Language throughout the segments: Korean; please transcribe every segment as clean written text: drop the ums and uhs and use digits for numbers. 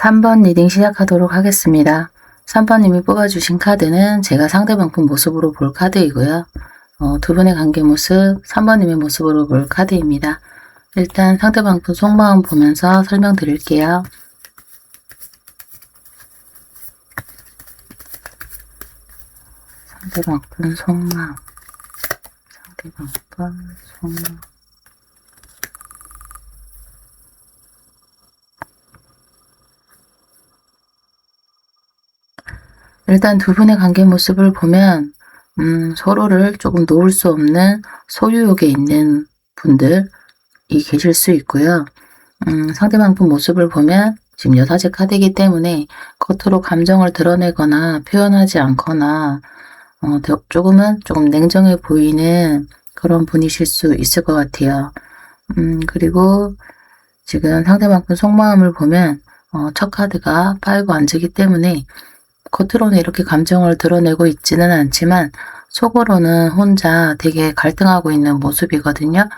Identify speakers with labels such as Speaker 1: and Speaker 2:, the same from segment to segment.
Speaker 1: 3번 리딩 시작하도록 하겠습니다. 3번님이 뽑아주신 카드는 제가 상대방 분 모습으로 볼 카드이고요. 두 분의 관계 모습, 3번님의 모습으로 볼 카드입니다. 일단 상대방 분 속마음 보면서 설명드릴게요. 상대방 분 속마음, 상대방 분 속마음. 일단 두 분의 관계 모습을 보면 서로를 조금 놓을 수 없는 소유욕에 있는 분들이 계실 수 있고요. 상대방 분 모습을 보면 지금 여사제 카드이기 때문에 겉으로 감정을 드러내거나 표현하지 않거나 조금 냉정해 보이는 그런 분이실 수 있을 것 같아요. 그리고 지금 상대방 분 속마음을 보면 첫 카드가 5 완즈이기 때문에 겉으로는 이렇게 감정을 드러내고 있지는 않지만 속으로는 혼자 되게 갈등하고 있는 모습이거든요.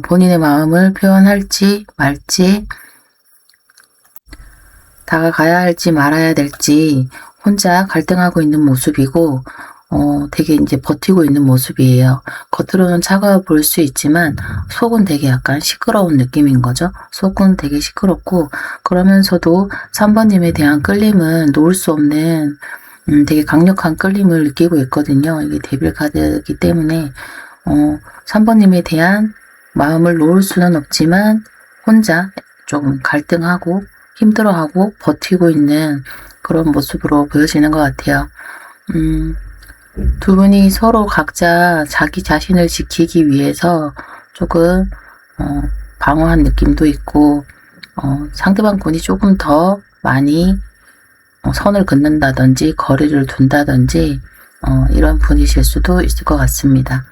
Speaker 1: 본인의 마음을 표현할지 말지, 다가가야 할지 말아야 될지 혼자 갈등하고 있는 모습이고 되게 이제 버티고 있는 모습이에요. 겉으로는 차가워 보일 수 있지만 속은 되게 약간 시끄러운 느낌인 거죠. 속은 되게 시끄럽고 그러면서도 3번님에 대한 끌림은 놓을 수 없는 되게 강력한 끌림을 느끼고 있거든요. 이게 데빌 카드이기 때문에 3번님에 대한 마음을 놓을 수는 없지만 혼자 조금 갈등하고 힘들어하고 버티고 있는 그런 모습으로 보여지는 것 같아요. 두 분이 서로 각자 자기 자신을 지키기 위해서 조금 방어한 느낌도 있고 상대방 분이 조금 더 많이 선을 긋는다든지 거리를 둔다든지 이런 분이실 수도 있을 것 같습니다.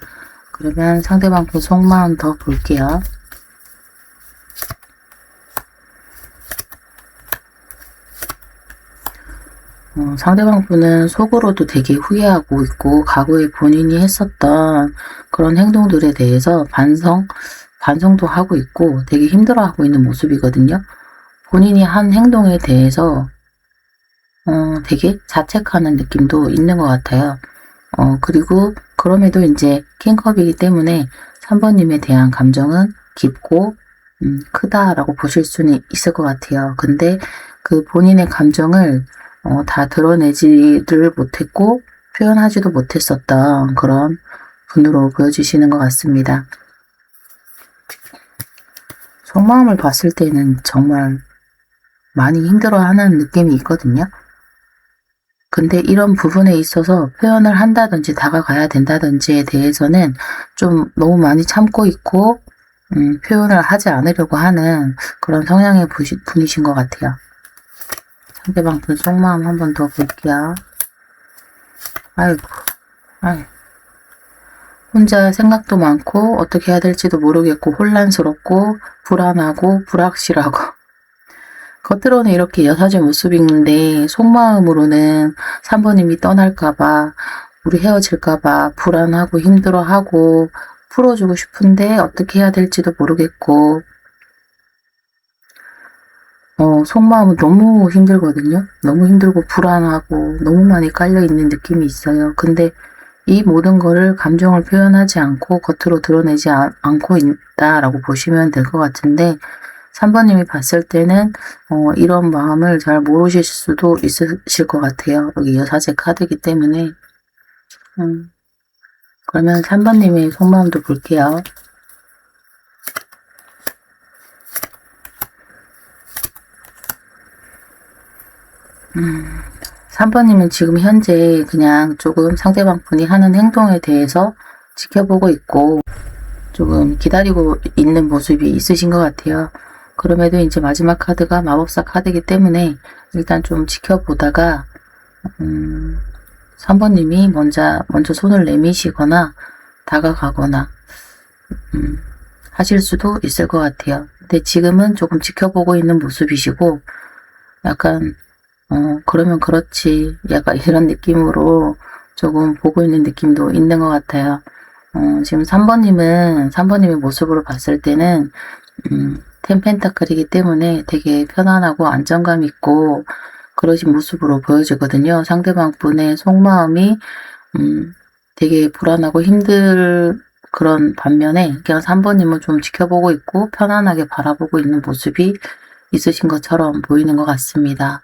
Speaker 1: 그러면 상대방 분 속마음 더 볼게요. 상대방 분은 속으로도 되게 후회하고 있고 과거에 본인이 했었던 그런 행동들에 대해서 반성도 하고 있고 되게 힘들어하고 있는 모습이거든요. 본인이 한 행동에 대해서 되게 자책하는 느낌도 있는 것 같아요. 그리고 그럼에도 이제 킹컵이기 때문에 3번님에 대한 감정은 깊고 크다라고 보실 수는 있을 것 같아요. 근데 그 본인의 감정을 다 드러내지를 못했고 표현하지도 못했었던 그런 분으로 보여지시는 것 같습니다. 속마음을 봤을 때는 정말 많이 힘들어하는 느낌이 있거든요. 근데 이런 부분에 있어서 표현을 한다든지 다가가야 된다든지에 대해서는 좀 너무 많이 참고 있고 표현을 하지 않으려고 하는 그런 성향의 분이신 것 같아요. 상대방 분 속마음 한 번 더 볼게요. 아이고. 혼자 생각도 많고 어떻게 해야 될지도 모르겠고 혼란스럽고 불안하고 불확실하고 겉으로는 이렇게 여사제 모습인데 속마음으로는 3번님이 떠날까봐 우리 헤어질까봐 불안하고 힘들어하고 풀어주고 싶은데 어떻게 해야 될지도 모르겠고 속마음은 너무 힘들거든요. 너무 힘들고 불안하고 너무 많이 깔려있는 느낌이 있어요. 근데 이 모든 거를 감정을 표현하지 않고 겉으로 드러내지 않고 있다라고 보시면 될 것 같은데 3번님이 봤을 때는 이런 마음을 잘 모르실 수도 있으실 것 같아요. 여기 여사제 카드이기 때문에 그러면 3번님의 속마음도 볼게요. 3번님은 지금 현재 그냥 조금 상대방 분이 하는 행동에 대해서 지켜보고 있고 조금 기다리고 있는 모습이 있으신 것 같아요. 그럼에도 이제 마지막 카드가 마법사 카드이기 때문에 일단 좀 지켜보다가 3번님이 먼저 손을 내미시거나 다가가거나 하실 수도 있을 것 같아요. 근데 지금은 조금 지켜보고 있는 모습이시고 약간 그러면 그렇지 약간 이런 느낌으로 조금 보고 있는 느낌도 있는 것 같아요. 지금 3번님의 모습으로 봤을 때는 텐펜타클이기 때문에 되게 편안하고 안정감 있고 그러신 모습으로 보여지거든요. 상대방 분의 속마음이 되게 불안하고 힘들 그런 반면에 그냥 3번님은 좀 지켜보고 있고 편안하게 바라보고 있는 모습이 있으신 것처럼 보이는 것 같습니다.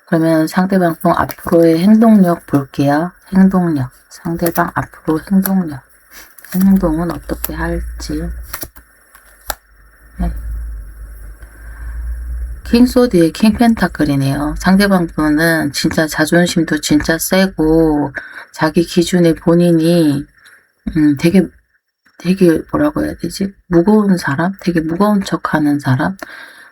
Speaker 1: 그러면 상대방 분 앞으로의 행동력 볼게요. 행동력. 상대방 앞으로 행동력. 행동은 어떻게 할지. 네. 킹소드의 킹펜타클이네요. 상대방 분은 진짜 자존심도 진짜 세고 자기 기준에 본인이 되게 뭐라고 해야 되지? 무거운 사람? 되게 무거운 척하는 사람?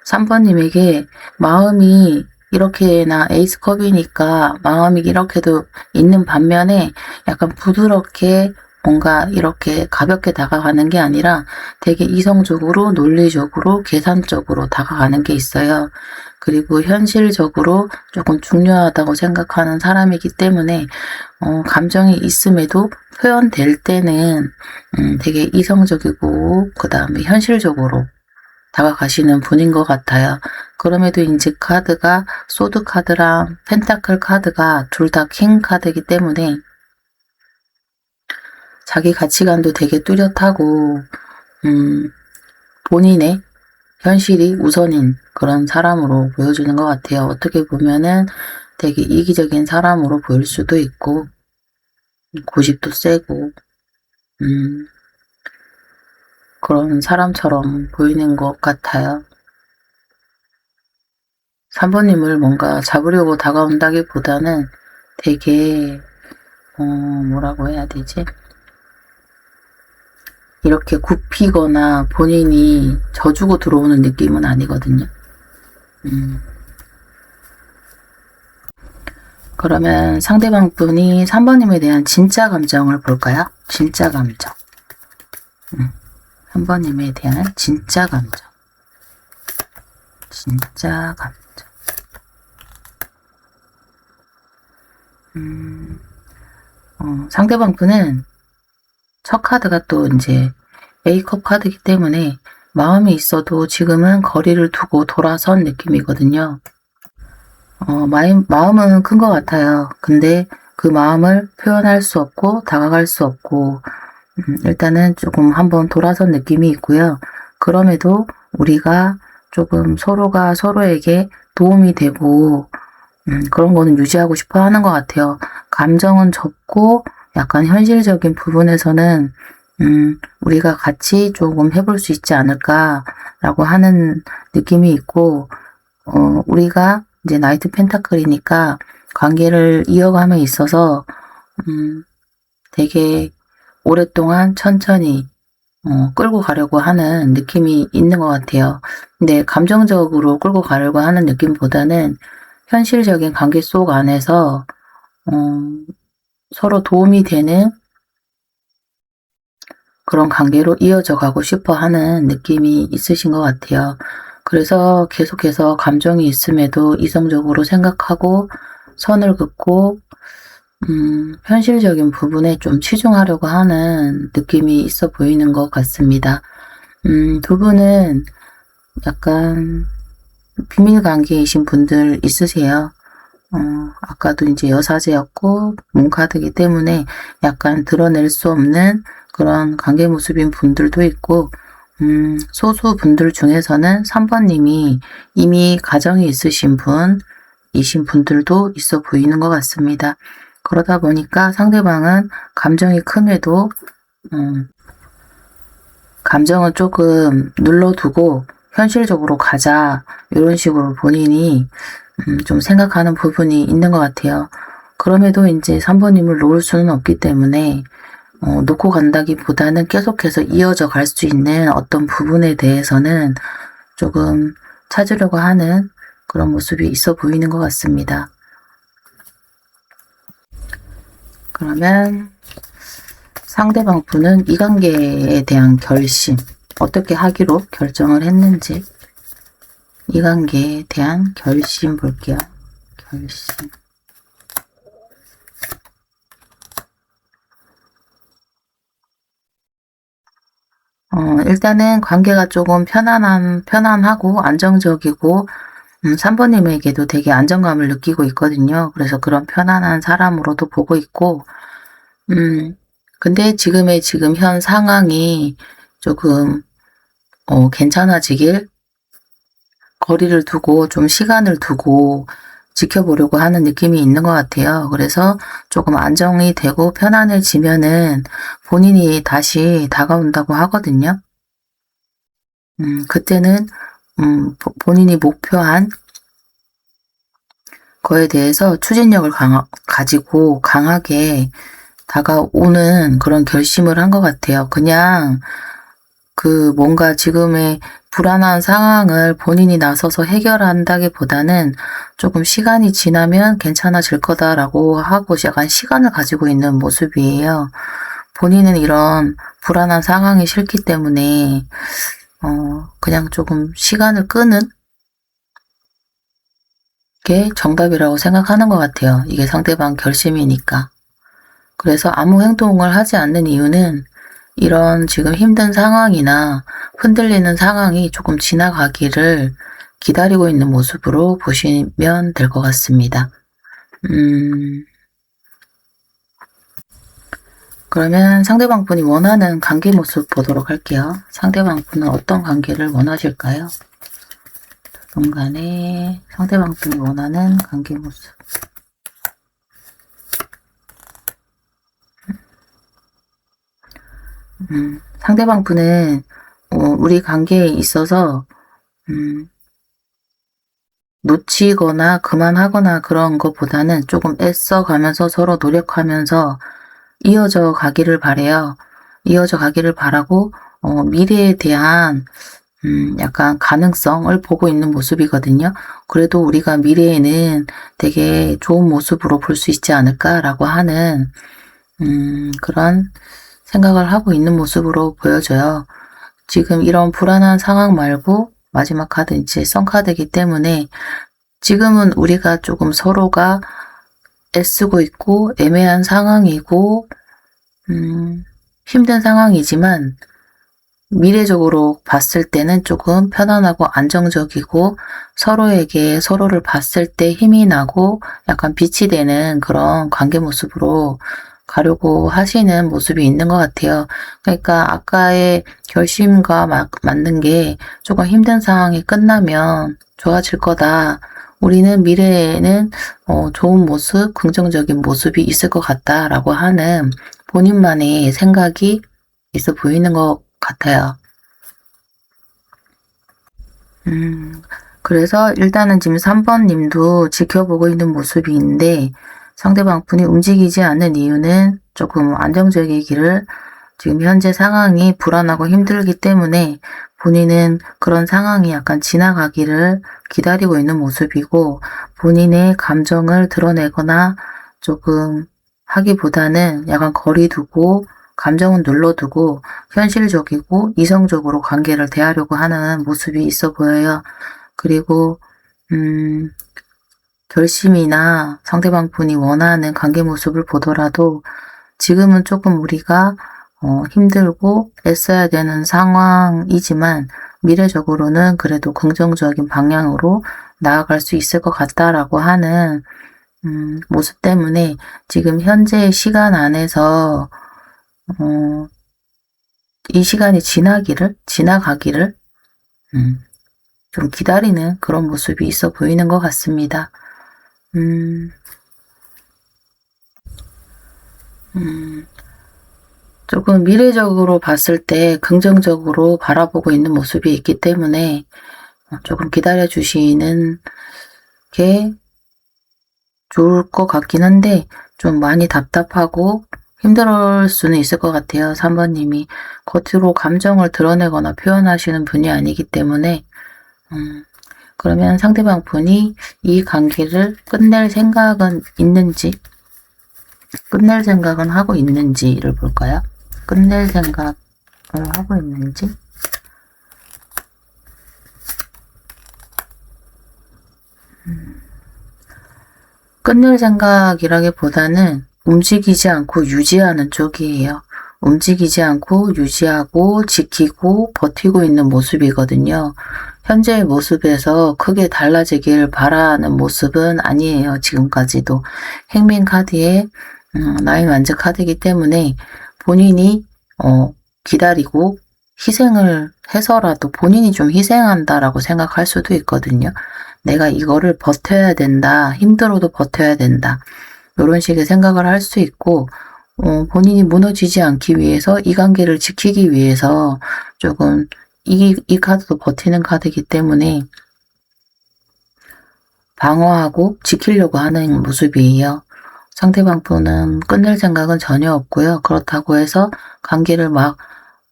Speaker 1: 3번님에게 마음이 이렇게나 에이스컵이니까 마음이 이렇게도 있는 반면에 약간 부드럽게 뭔가 이렇게 가볍게 다가가는 게 아니라 되게 이성적으로 논리적으로 계산적으로 다가가는 게 있어요. 그리고 현실적으로 조금 중요하다고 생각하는 사람이기 때문에 감정이 있음에도 표현될 때는 되게 이성적이고 그 다음에 현실적으로 다가가시는 분인 것 같아요. 그럼에도 이제 카드가 소드 카드랑 펜타클 카드가 둘 다 킹 카드이기 때문에 자기 가치관도 되게 뚜렷하고 본인의 현실이 우선인 그런 사람으로 보여주는 것 같아요. 어떻게 보면은 되게 이기적인 사람으로 보일 수도 있고 고집도 세고 그런 사람처럼 보이는 것 같아요. 3번님을 뭔가 잡으려고 다가온다기보다는 되게 뭐라고 해야 되지? 이렇게 굽히거나 본인이 져주고 들어오는 느낌은 아니거든요. 그러면 상대방 분이 3번님에 대한 진짜 감정을 볼까요? 진짜 감정. 3번님에 대한 진짜 감정. 진짜 감정. 상대방 분은 첫 카드가 또 이제 A컵 카드이기 때문에 마음이 있어도 지금은 거리를 두고 돌아선 느낌이거든요. 마음은 큰 것 같아요. 근데 그 마음을 표현할 수 없고 다가갈 수 없고 일단은 조금 한번 돌아선 느낌이 있고요. 그럼에도 우리가 조금 서로가 서로에게 도움이 되고 그런 거는 유지하고 싶어 하는 것 같아요. 감정은 접고 약간 현실적인 부분에서는 우리가 같이 조금 해볼 수 있지 않을까라고 하는 느낌이 있고 우리가 이제 나이트 펜타클이니까 관계를 이어감에 있어서 되게 오랫동안 천천히 끌고 가려고 하는 느낌이 있는 것 같아요. 근데 감정적으로 끌고 가려고 하는 느낌보다는 현실적인 관계 속 안에서 서로 도움이 되는 그런 관계로 이어져 가고 싶어 하는 느낌이 있으신 것 같아요. 그래서 계속해서 감정이 있음에도 이성적으로 생각하고 선을 긋고 현실적인 부분에 좀 치중하려고 하는 느낌이 있어 보이는 것 같습니다. 두 분은 약간 비밀 관계이신 분들 있으세요. 아까도 이제 여사제였고 문카드이기 때문에 약간 드러낼 수 없는 그런 관계 모습인 분들도 있고 소수 분들 중에서는 3번님이 이미 가정이 있으신 분이신 분들도 있어 보이는 것 같습니다. 그러다 보니까 상대방은 감정이 큼에도 감정은 조금 눌러두고 현실적으로 가자 이런 식으로 본인이 좀 생각하는 부분이 있는 것 같아요. 그럼에도 이제 3번님을 놓을 수는 없기 때문에 놓고 간다기보다는 계속해서 이어져 갈 수 있는 어떤 부분에 대해서는 조금 찾으려고 하는 그런 모습이 있어 보이는 것 같습니다. 그러면 상대방 분은 이 관계에 대한 결심, 어떻게 하기로 결정을 했는지 이 관계에 대한 결심 볼게요. 결심. 일단은 관계가 조금 편안하고 안정적이고 3번님에게도 되게 안정감을 느끼고 있거든요. 그래서 그런 편안한 사람으로도 보고 있고, 근데 지금 현 상황이 조금, 괜찮아지길 거리를 두고 좀 시간을 두고 지켜보려고 하는 느낌이 있는 것 같아요. 그래서 조금 안정이 되고 편안해지면은 본인이 다시 다가온다고 하거든요. 그때는, 본인이 목표한 거에 대해서 추진력을 가지고 강하게 다가오는 그런 결심을 한 것 같아요. 그냥 뭔가 지금의 불안한 상황을 본인이 나서서 해결한다기보다는 조금 시간이 지나면 괜찮아질 거다라고 하고 약간 시간을 가지고 있는 모습이에요. 본인은 이런 불안한 상황이 싫기 때문에, 그냥 조금 시간을 끄는 게 정답이라고 생각하는 것 같아요. 이게 상대방 결심이니까. 그래서 아무 행동을 하지 않는 이유는 이런 지금 힘든 상황이나 흔들리는 상황이 조금 지나가기를 기다리고 있는 모습으로 보시면 될 것 같습니다. 그러면 상대방 분이 원하는 관계 모습 보도록 할게요. 상대방 분은 어떤 관계를 원하실까요? 두 분 간에 상대방 분이 원하는 관계 모습. 상대방 분은 우리 관계에 있어서 놓치거나 그만하거나 그런 것보다는 조금 애써가면서 서로 노력하면서 이어져 가기를 바래요. 이어져 가기를 바라고 미래에 대한 약간 가능성을 보고 있는 모습이거든요. 그래도 우리가 미래에는 되게 좋은 모습으로 볼 수 있지 않을까라고 하는 그런 생각을 하고 있는 모습으로 보여져요. 지금 이런 불안한 상황 말고 마지막 카드 이제 썬카드이기 때문에 지금은 우리가 조금 서로가 애쓰고 있고 애매한 상황이고 힘든 상황이지만 미래적으로 봤을 때는 조금 편안하고 안정적이고 서로에게 서로를 봤을 때 힘이 나고 약간 빛이 되는 그런 관계 모습으로 가려고 하시는 모습이 있는 것 같아요. 그러니까 아까의 결심과 맞는 게 조금 힘든 상황이 끝나면 좋아질 거다. 우리는 미래에는 좋은 모습, 긍정적인 모습이 있을 것 같다라고 하는 본인만의 생각이 있어 보이는 것 같아요. 그래서 일단은 지금 3번 님도 지켜보고 있는 모습인데 상대방 분이 움직이지 않는 이유는 조금 안정적이기를 지금 현재 상황이 불안하고 힘들기 때문에 본인은 그런 상황이 약간 지나가기를 기다리고 있는 모습이고 본인의 감정을 드러내거나 조금 하기보다는 약간 거리 두고 감정은 눌러두고 현실적이고 이성적으로 관계를 대하려고 하는 모습이 있어 보여요. 그리고 결심이나 상대방 분이 원하는 관계 모습을 보더라도 지금은 조금 우리가 힘들고 애써야 되는 상황이지만 미래적으로는 그래도 긍정적인 방향으로 나아갈 수 있을 것 같다라고 하는 모습 때문에 지금 현재의 시간 안에서 이 시간이 지나가기를 좀 기다리는 그런 모습이 있어 보이는 것 같습니다. 조금 미래적으로 봤을 때 긍정적으로 바라보고 있는 모습이 있기 때문에 조금 기다려 주시는 게 좋을 것 같긴 한데 좀 많이 답답하고 힘들 수는 있을 것 같아요. 3번 님이 겉으로 감정을 드러내거나 표현하시는 분이 아니기 때문에 그러면 상대방 분이 이 관계를 끝낼 생각은 하고 있는지를 볼까요? 끝낼 생각을 하고 있는지? 끝낼 생각이라기보다는 움직이지 않고 유지하는 쪽이에요. 움직이지 않고 유지하고 지키고 버티고 있는 모습이거든요. 현재의 모습에서 크게 달라지길 바라는 모습은 아니에요. 지금까지도. 행민 카드에 나인 완즈 카드이기 때문에 본인이 기다리고 희생을 해서라도 본인이 좀 희생한다라고 생각할 수도 있거든요. 내가 이거를 버텨야 된다. 힘들어도 버텨야 된다. 이런 식의 생각을 할 수 있고 본인이 무너지지 않기 위해서 이 관계를 지키기 위해서 조금 이 카드도 버티는 카드이기 때문에 방어하고 지키려고 하는 모습이에요. 상대방 분은 끝낼 생각은 전혀 없고요. 그렇다고 해서 관계를 막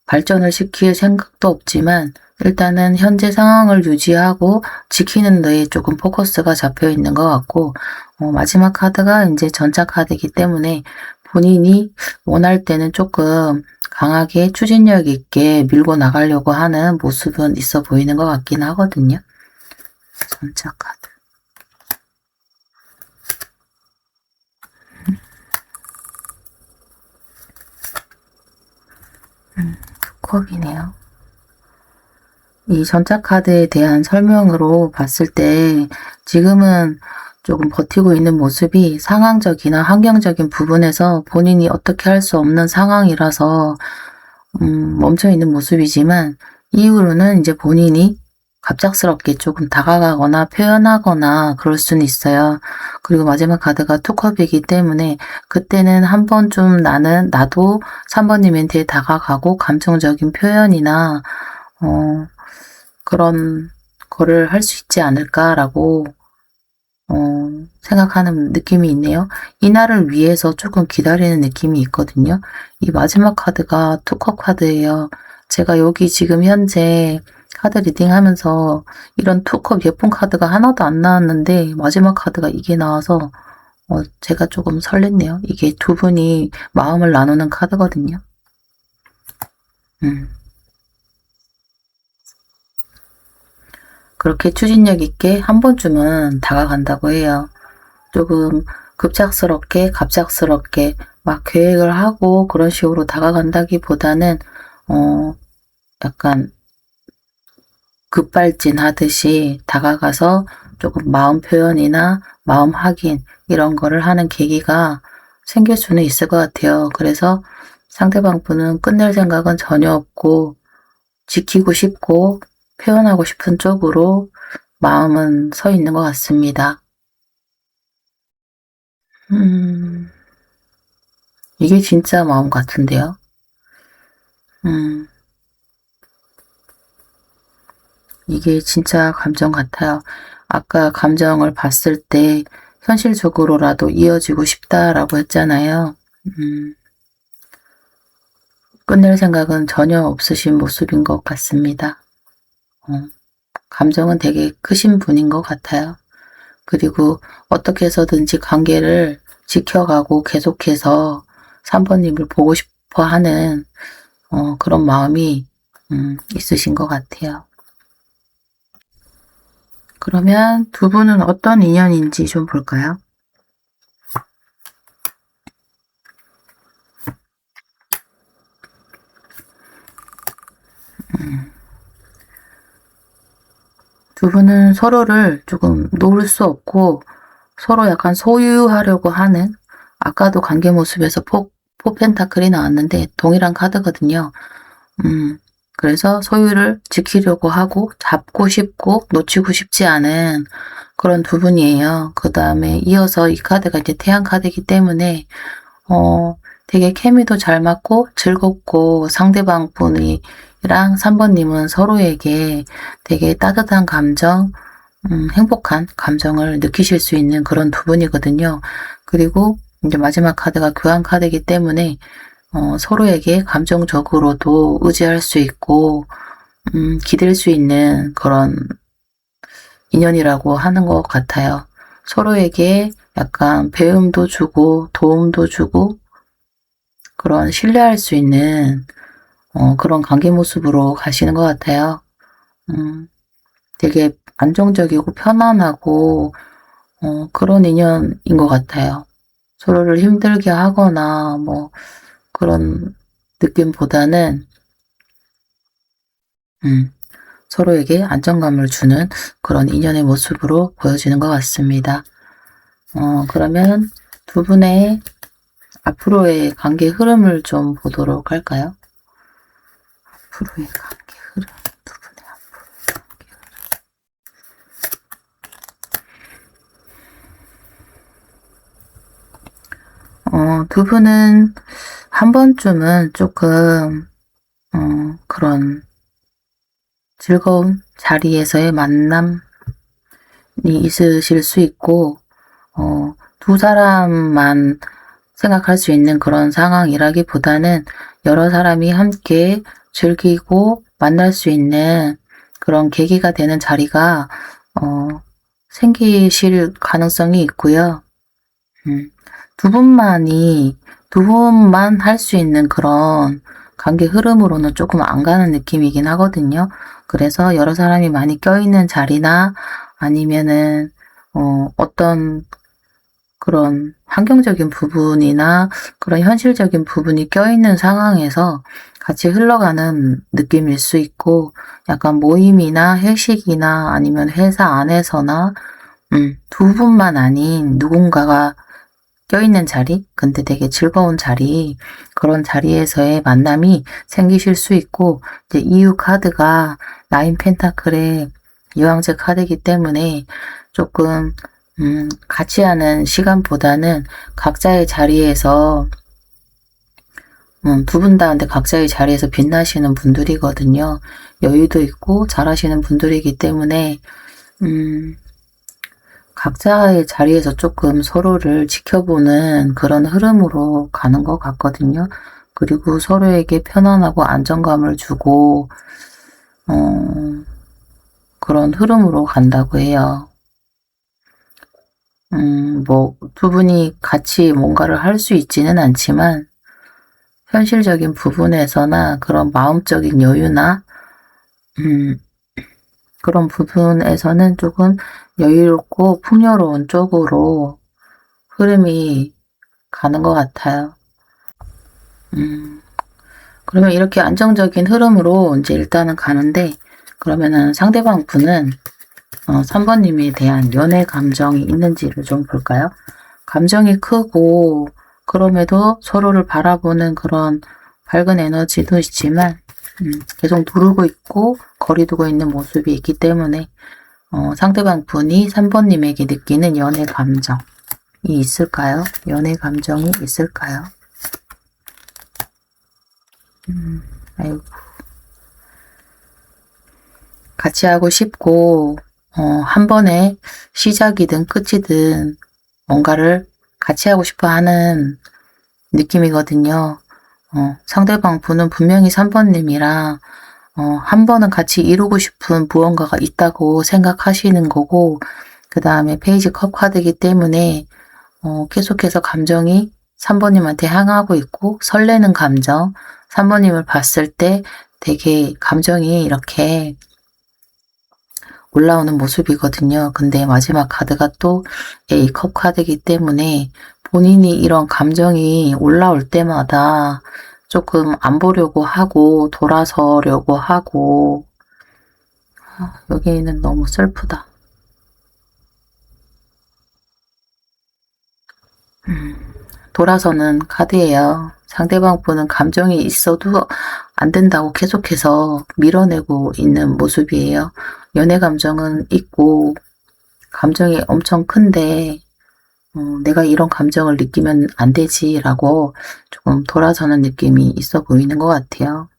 Speaker 1: 발전을 시킬 생각도 없지만 일단은 현재 상황을 유지하고 지키는 데에 조금 포커스가 잡혀 있는 것 같고 마지막 카드가 이제 전차 카드이기 때문에 본인이 원할 때는 조금 강하게 추진력 있게 밀고 나가려고 하는 모습은 있어 보이는 것 같긴 하거든요. 전차 카드. 컵이네요. 이 전차 카드에 대한 설명으로 봤을 때 지금은 조금 버티고 있는 모습이 상황적이나 환경적인 부분에서 본인이 어떻게 할 수 없는 상황이라서 멈춰 있는 모습이지만 이후로는 이제 본인이 갑작스럽게 조금 다가가거나 표현하거나 그럴 수는 있어요. 그리고 마지막 카드가 투컵이기 때문에 그때는 한 번쯤 나도 3번님한테 다가가고 감정적인 표현이나 그런 거를 할 수 있지 않을까라고 생각하는 느낌이 있네요. 이날을 위해서 조금 기다리는 느낌이 있거든요. 이 마지막 카드가 투컵 카드예요. 제가 여기 지금 현재 카드 리딩 하면서 이런 투컵 예쁜 카드가 하나도 안 나왔는데 마지막 카드가 이게 나와서 제가 조금 설렜네요. 이게 두 분이 마음을 나누는 카드거든요. 그렇게 추진력 있게 한 번쯤은 다가간다고 해요. 조금 급작스럽게 갑작스럽게 막 계획을 하고 그런 식으로 다가간다기보다는 약간 급발진하듯이 다가가서 조금 마음 표현이나 마음 확인 이런 거를 하는 계기가 생길 수는 있을 것 같아요. 그래서 상대방 분은 끝낼 생각은 전혀 없고 지키고 싶고 표현하고 싶은 쪽으로 마음은 서 있는 것 같습니다. 이게 진짜 마음 같은데요. 이게 진짜 감정 같아요. 아까 감정을 봤을 때 현실적으로라도 이어지고 싶다라고 했잖아요. 끝낼 생각은 전혀 없으신 모습인 것 같습니다. 감정은 되게 크신 분인 것 같아요. 그리고 어떻게 해서든지 관계를 지켜가고 계속해서 3번님을 보고 싶어 하는 그런 마음이 있으신 것 같아요. 그러면 두 분은 어떤 인연인지 좀 볼까요? 두 분은 서로를 조금 놓을 수 없고 서로 약간 소유하려고 하는, 아까도 관계 모습에서 포펜타클이 나왔는데 동일한 카드거든요. 그래서 소유를 지키려고 하고 잡고 싶고 놓치고 싶지 않은 그런 두 분이에요. 그 다음에 이어서 이 카드가 이제 태양 카드이기 때문에 되게 케미도 잘 맞고 즐겁고 상대방 분이랑 3번님은 서로에게 되게 따뜻한 감정, 행복한 감정을 느끼실 수 있는 그런 두 분이거든요. 그리고 이제 마지막 카드가 교환 카드이기 때문에 서로에게 감정적으로도 의지할 수 있고 기댈 수 있는 그런 인연이라고 하는 것 같아요. 서로에게 약간 배움도 주고 도움도 주고 그런 신뢰할 수 있는 그런 관계 모습으로 가시는 것 같아요. 되게 안정적이고 편안하고 그런 인연인 것 같아요. 서로를 힘들게 하거나 뭐 그런 느낌보다는 서로에게 안정감을 주는 그런 인연의 모습으로 보여지는 것 같습니다. 그러면 두 분의 앞으로의 관계 흐름을 좀 보도록 할까요? 앞으로의 관계 흐름, 두 분의 앞으로의 관계 흐름. 두 분은 한 번쯤은 조금 그런 즐거운 자리에서의 만남이 있으실 수 있고, 두 사람만 생각할 수 있는 그런 상황이라기보다는 여러 사람이 함께 즐기고 만날 수 있는 그런 계기가 되는 자리가 생기실 가능성이 있고요. 두 분만 할 수 있는 그런 관계 흐름으로는 조금 안 가는 느낌이긴 하거든요. 그래서 여러 사람이 많이 껴있는 자리나 아니면은 어떤 그런 환경적인 부분이나 그런 현실적인 부분이 껴있는 상황에서 같이 흘러가는 느낌일 수 있고, 약간 모임이나 회식이나 아니면 회사 안에서나 두 분만 아닌 누군가가 껴있는 자리, 근데 되게 즐거운 자리, 그런 자리에서의 만남이 생기실 수 있고, 이제 이유 카드가 나인 펜타클의 유황제 카드이기 때문에 조금 같이 하는 시간보다는 각자의 자리에서 두 분 다 근데 각자의 자리에서 빛나시는 분들이거든요. 여유도 있고 잘하시는 분들이기 때문에 각자의 자리에서 조금 서로를 지켜보는 그런 흐름으로 가는 것 같거든요. 그리고 서로에게 편안하고 안정감을 주고 그런 흐름으로 간다고 해요. 뭐 두 분이 같이 뭔가를 할 수 있지는 않지만 현실적인 부분에서나 그런 마음적인 여유나 그런 부분에서는 조금 여유롭고 풍요로운 쪽으로 흐름이 가는 것 같아요. 그러면 이렇게 안정적인 흐름으로 이제 일단은 가는데, 그러면은 상대방 분은 3번님에 대한 연애 감정이 있는지를 좀 볼까요? 감정이 크고 그럼에도 서로를 바라보는 그런 밝은 에너지도 있지만 계속 누르고 있고 거리 두고 있는 모습이 있기 때문에 상대방 분이 3번님에게 느끼는 연애 감정이 있을까요? 연애 감정이 있을까요? 아이고. 같이 하고 싶고 한 번에 시작이든 끝이든 뭔가를 같이 하고 싶어 하는 느낌이거든요. 상대방 분은 분명히 3번님이랑 한 번은 같이 이루고 싶은 무언가가 있다고 생각하시는 거고, 그 다음에 페이지 컵 카드이기 때문에 계속해서 감정이 3번님한테 향하고 있고, 설레는 감정, 3번님을 봤을 때 되게 감정이 이렇게 올라오는 모습이거든요. 근데 마지막 카드가 또 A컵 카드이기 때문에 본인이 이런 감정이 올라올 때마다 조금 안 보려고 하고 돌아서려고 하고, 여기는 너무 슬프다. 돌아서는 카드예요. 상대방 분은 감정이 있어도 안 된다고 계속해서 밀어내고 있는 모습이에요. 연애 감정은 있고 감정이 엄청 큰데 내가 이런 감정을 느끼면 안 되지라고 조금 돌아서는 느낌이 있어 보이는 것 같아요.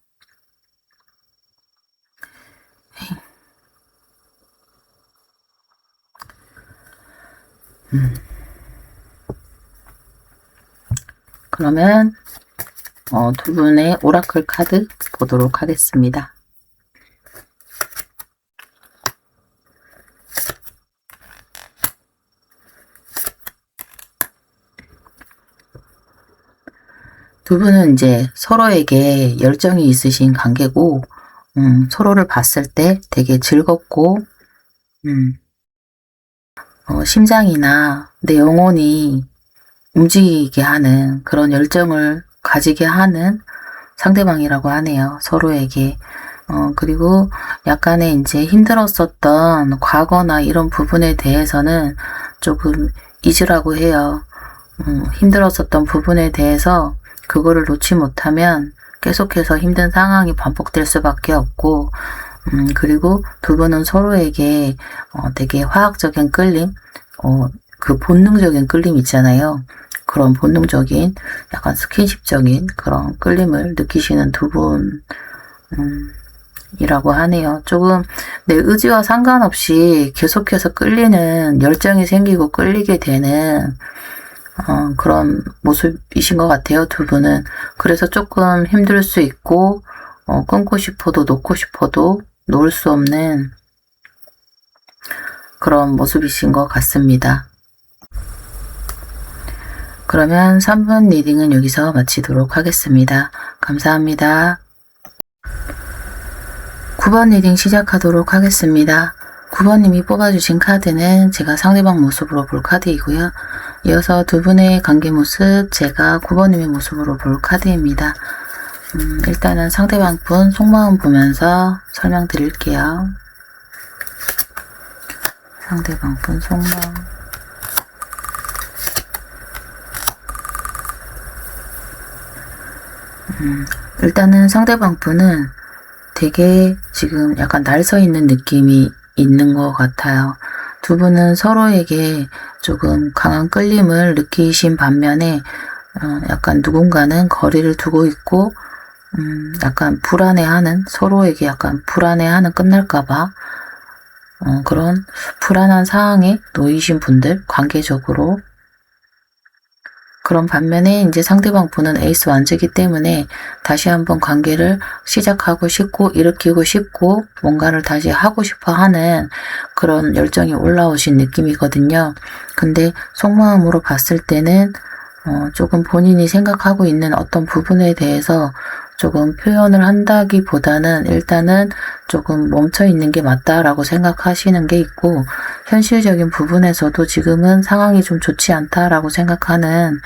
Speaker 1: 그러면 두 분의 오라클 카드 보도록 하겠습니다. 두 분은 이제 서로에게 열정이 있으신 관계고, 서로를 봤을 때 되게 즐겁고, 심장이나 내 영혼이 움직이게 하는 그런 열정을 가지게 하는 상대방이라고 하네요. 서로에게. 그리고 약간의 이제 힘들었었던 과거나 이런 부분에 대해서는 조금 잊으라고 해요. 힘들었었던 부분에 대해서 그거를 놓지 못하면 계속해서 힘든 상황이 반복될 수밖에 없고, 그리고 두 분은 서로에게 되게 화학적인 끌림, 그 본능적인 끌림 있잖아요. 그런 본능적인 약간 스킨십적인 그런 끌림을 느끼시는 두 분이라고 하네요. 조금 내 의지와 상관없이 계속해서 끌리는 열정이 생기고 끌리게 되는 그런 모습이신 것 같아요. 두 분은. 그래서 조금 힘들 수 있고 끊고 싶어도 놓고 싶어도 놓을 수 없는 그런 모습이신 것 같습니다. 그러면 3분 리딩은 여기서 마치도록 하겠습니다. 감사합니다. 9번 리딩 시작하도록 하겠습니다. 9번님이 뽑아주신 카드는 제가 상대방 모습으로 볼 카드이고요. 이어서 두 분의 관계 모습, 제가 9번님의 모습으로 볼 카드입니다. 일단은 상대방 분 속마음 보면서 설명드릴게요. 상대방 분 속마음. 일단은 상대방 분은 되게 지금 약간 날 서 있는 느낌이 있는 것 같아요. 두 분은 서로에게 조금 강한 끌림을 느끼신 반면에 약간 누군가는 거리를 두고 있고 약간 불안해하는, 서로에게 약간 불안해하는, 끝날까봐 그런 불안한 상황에 놓이신 분들, 관계적으로. 그런 반면에 이제 상대방 분은 에이스 완즈이기 때문에 다시 한번 관계를 시작하고 싶고 일으키고 싶고 뭔가를 다시 하고 싶어 하는 그런 열정이 올라오신 느낌이거든요. 근데 속마음으로 봤을 때는 조금 본인이 생각하고 있는 어떤 부분에 대해서 조금 표현을 한다기보다는 일단은 조금 멈춰 있는 게 맞다라고 생각하시는 게 있고, 현실적인 부분에서도 지금은 상황이 좀 좋지 않다라고 생각하는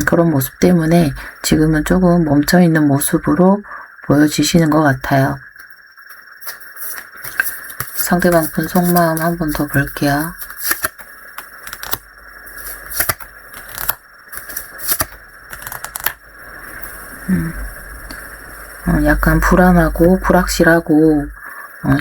Speaker 1: 그런 모습 때문에 지금은 조금 멈춰 있는 모습으로 보여지시는 것 같아요. 상대방 분 속마음 한 번 더 볼게요. 약간 불안하고 불확실하고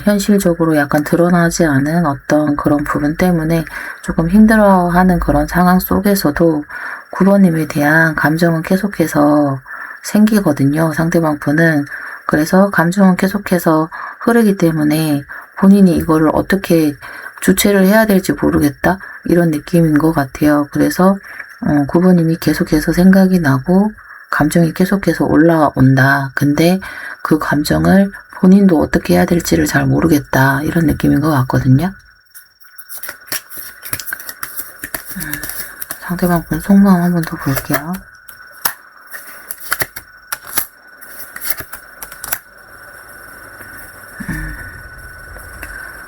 Speaker 1: 현실적으로 약간 드러나지 않은 어떤 그런 부분 때문에 조금 힘들어하는 그런 상황 속에서도 9번님에 대한 감정은 계속해서 생기거든요. 상대방 분은. 그래서 감정은 계속해서 흐르기 때문에 본인이 이거를 어떻게 주체를 해야 될지 모르겠다, 이런 느낌인 것 같아요. 그래서 9번님이 계속해서 생각이 나고 감정이 계속해서 올라온다. 근데 그 감정을 본인도 어떻게 해야 될지를 잘 모르겠다, 이런 느낌인 것 같거든요. 상대방 분 속마음 한 번 더 볼게요.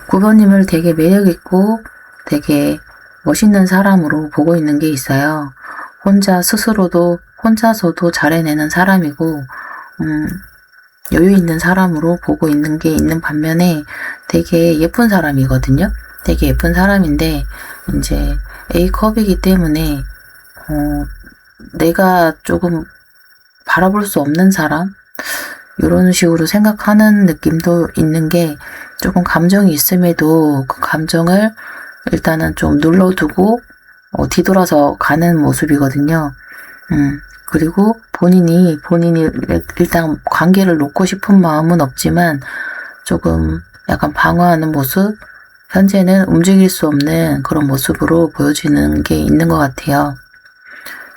Speaker 1: 9번님을 되게 매력있고 되게 멋있는 사람으로 보고 있는 게 있어요. 혼자서도 잘 해내는 사람이고, 여유 있는 사람으로 보고 있는 게 있는 반면에 되게 예쁜 사람이거든요. 되게 예쁜 사람인데, 이제 A컵이기 때문에, 내가 조금 바라볼 수 없는 사람? 이런 식으로 생각하는 느낌도 있는 게, 조금 감정이 있음에도 그 감정을 일단은 좀 눌러두고 뒤돌아서 가는 모습이거든요. 그리고 본인이 일단 관계를 놓고 싶은 마음은 없지만 조금 약간 방어하는 모습, 현재는 움직일 수 없는 그런 모습으로 보여지는 게 있는 것 같아요.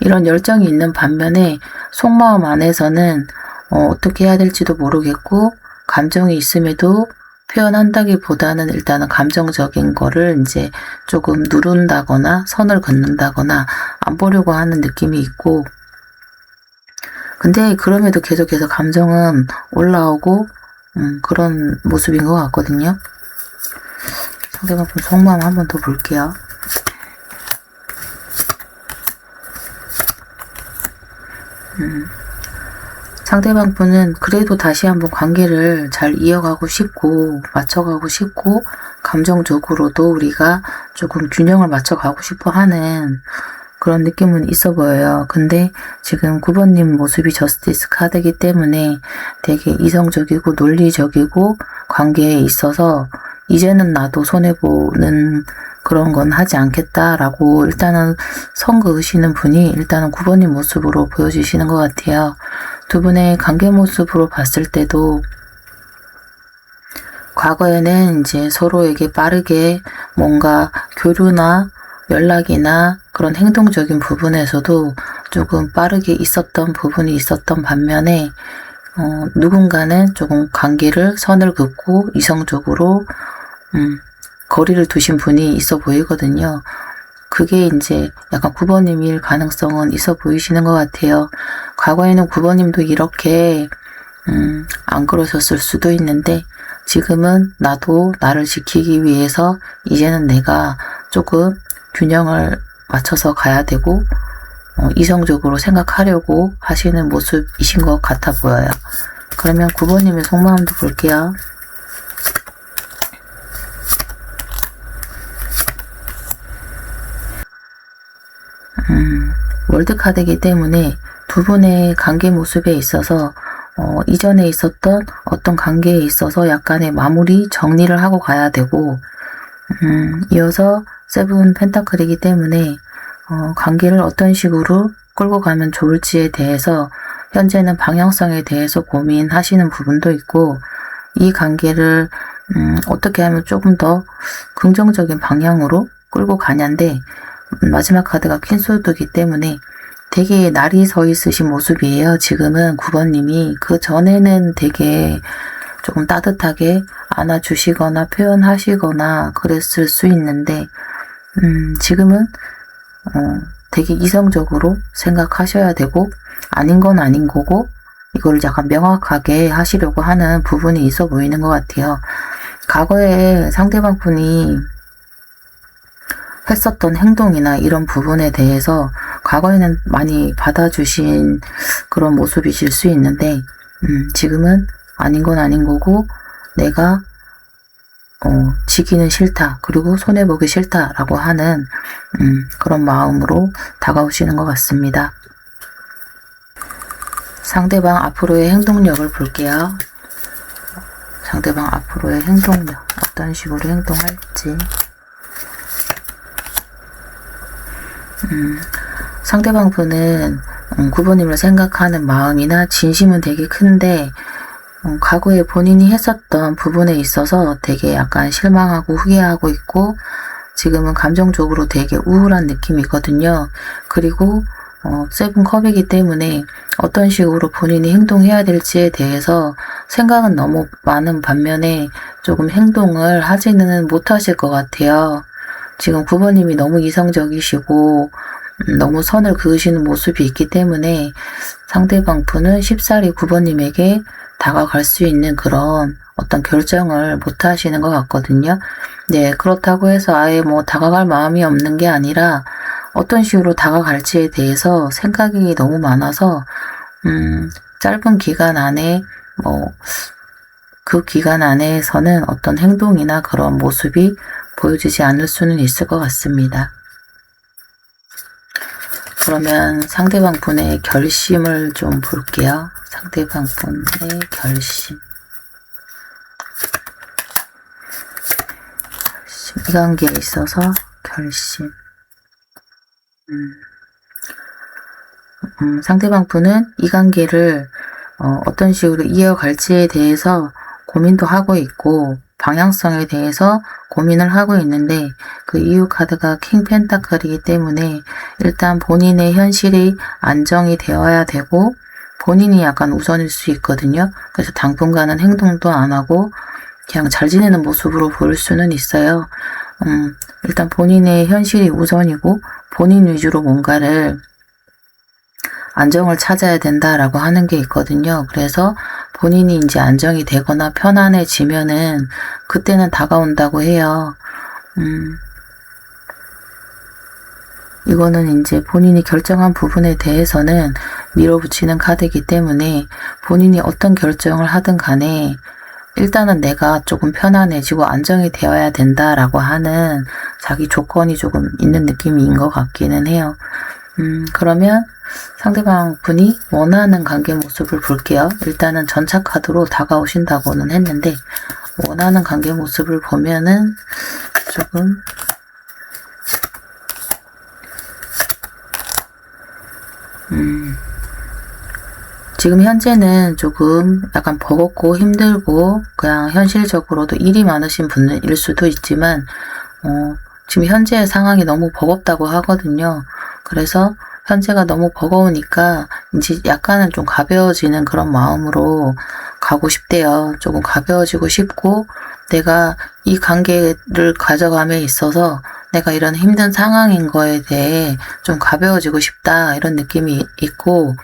Speaker 1: 이런 열정이 있는 반면에 속마음 안에서는 어떻게 해야 될지도 모르겠고, 감정이 있음에도 표현한다기보다는 일단은 감정적인 거를 이제 조금 누른다거나 선을 긋는다거나 안 보려고 하는 느낌이 있고, 근데 그럼에도 계속해서 감정은 올라오고 그런 모습인 것 같거든요. 상대방 속마음 한 번 더 볼게요. 상대방 분은 그래도 다시 한번 관계를 잘 이어가고 싶고 맞춰가고 싶고 감정적으로도 우리가 조금 균형을 맞춰가고 싶어 하는 그런 느낌은 있어 보여요. 근데 지금 9번님 모습이 저스티스 카드이기 때문에 되게 이성적이고 논리적이고 관계에 있어서 이제는 나도 손해보는 그런 건 하지 않겠다라고 일단은 선 그으시는 분이 일단은 9번님 모습으로 보여주시는 것 같아요. 두 분의 관계 모습으로 봤을 때도 과거에는 이제 서로에게 빠르게 뭔가 교류나 연락이나 그런 행동적인 부분에서도 조금 빠르게 있었던 부분이 있었던 반면에 누군가는 조금 관계를 선을 긋고 이성적으로 거리를 두신 분이 있어 보이거든요. 그게 이제 약간 9번님일 가능성은 있어 보이시는 것 같아요. 과거에는 9번님도 이렇게 안 그러셨을 수도 있는데 지금은 나도 나를 지키기 위해서 이제는 내가 조금 균형을 맞춰서 가야 되고 이성적으로 생각하려고 하시는 모습이신 것 같아 보여요. 그러면 9번님의 속마음도 볼게요. 월드카드이기 때문에 두 분의 관계 모습에 있어서 이전에 있었던 어떤 관계에 있어서 약간의 마무리 정리를 하고 가야 되고 이어서 세븐 펜타클이기 때문에 관계를 어떤 식으로 끌고 가면 좋을지에 대해서 현재는 방향성에 대해서 고민하시는 부분도 있고 이 관계를 어떻게 하면 조금 더 긍정적인 방향으로 끌고 가냐인데 마지막 카드가 퀸소드이기 때문에 되게 날이 서 있으신 모습이에요. 지금은 9번님이 그 전에는 되게 조금 따뜻하게 안아주시거나 표현하시거나 그랬을 수 있는데 지금은 되게 이성적으로 생각하셔야 되고 아닌 건 아닌 거고 이거를 약간 명확하게 하시려고 하는 부분이 있어 보이는 것 같아요. 과거에 상대방 분이 했었던 행동이나 이런 부분에 대해서 과거에는 많이 받아주신 그런 모습이실 수 있는데 지금은 아닌 건 아닌 거고 내가 지기는 싫다 그리고 손해보기 싫다라고 하는 그런 마음으로 다가오시는 것 같습니다. 상대방 앞으로의 행동력을 볼게요. 상대방 앞으로의 행동력 어떤 식으로 행동할지 상대방 분은 9번님을 생각하는 마음이나 진심은 되게 큰데 과거에 본인이 했었던 부분에 있어서 되게 약간 실망하고 후회하고 있고 지금은 감정적으로 되게 우울한 느낌이거든요. 그리고 세븐컵이기 때문에 어떤 식으로 본인이 행동해야 될지에 대해서 생각은 너무 많은 반면에 조금 행동을 하지는 못하실 것 같아요. 지금 9번님이 너무 이성적이시고 너무 선을 그으시는 모습이 있기 때문에 상대방 분은 쉽사리 9번님에게 다가갈 수 있는 그런 어떤 결정을 못 하시는 것 같거든요. 네, 그렇다고 해서 아예 뭐 다가갈 마음이 없는 게 아니라 어떤 식으로 다가갈지에 대해서 생각이 너무 많아서 짧은 기간 안에 그 기간 안에서는 어떤 행동이나 그런 모습이 보여지지 않을 수는 있을 것 같습니다. 그러면 상대방 분의 결심을 좀 볼게요. 상대방 분의 결심. 이 관계에 있어서 결심. 상대방 분은 이 관계를 어떤 식으로 이어갈지에 대해서 고민도 하고 있고 방향성에 대해서 고민을 하고 있는데 그 이유 카드가 킹 펜타클이기 때문에 일단 본인의 현실이 안정이 되어야 되고 본인이 약간 우선일 수 있거든요. 그래서 당분간은 행동도 안 하고 그냥 잘 지내는 모습으로 보일 수는 있어요. 일단 본인의 현실이 우선이고 본인 위주로 뭔가를 안정을 찾아야 된다라고 하는 게 있거든요. 그래서 본인이 이제 안정이 되거나 편안해지면은 그때는 다가온다고 해요. 이거는 이제 본인이 결정한 부분에 대해서는 밀어붙이는 카드이기 때문에 본인이 어떤 결정을 하든 간에 일단은 내가 조금 편안해지고 안정이 되어야 된다라고 하는 자기 조건이 조금 있는 느낌인 것 같기는 해요. 그러면 상대방 분이 원하는 관계 모습을 볼게요. 일단은 전차 카드로 다가오신다고는 했는데 원하는 관계 모습을 보면은 조금 지금 현재는 조금 약간 버겁고 힘들고 그냥 현실적으로도 일이 많으신 분일 수도 있지만 지금 현재의 상황이 너무 버겁다고 하거든요. 그래서 현재가 너무 버거우니까 이제 약간은 좀 가벼워지는 그런 마음으로 가고 싶대요. 조금 가벼워지고 싶고 내가 이 관계를 가져감에 있어서 내가 이런 힘든 상황인 거에 대해 좀 가벼워지고 싶다 이런 느낌이 있고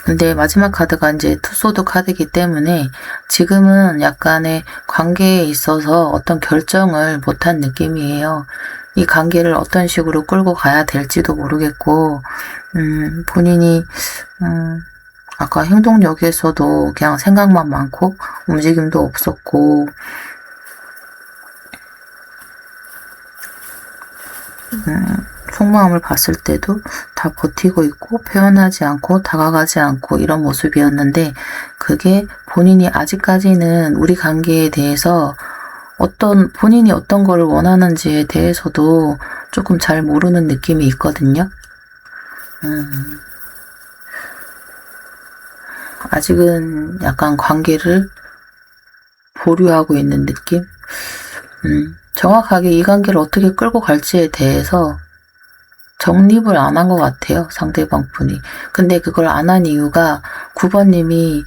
Speaker 1: 근데 마지막 카드가 이제 투소드 카드이기 때문에 지금은 약간의 관계에 있어서 어떤 결정을 못한 느낌이에요. 이 관계를 어떤 식으로 끌고 가야 될지도 모르겠고 본인이 아까 행동력에서도 그냥 생각만 많고 움직임도 없었고 속마음을 봤을 때도 다 버티고 있고 표현하지 않고 다가가지 않고 이런 모습이었는데 그게 본인이 아직까지는 우리 관계에 대해서 본인이 어떤 거를 원하는지에 대해서도 조금 잘 모르는 느낌이 있거든요. 아직은 약간 관계를 보류하고 있는 느낌? 정확하게 이 관계를 어떻게 끌고 갈지에 대해서 정립을 안 한 것 같아요. 상대방 분이. 근데 그걸 안 한 이유가 9번님이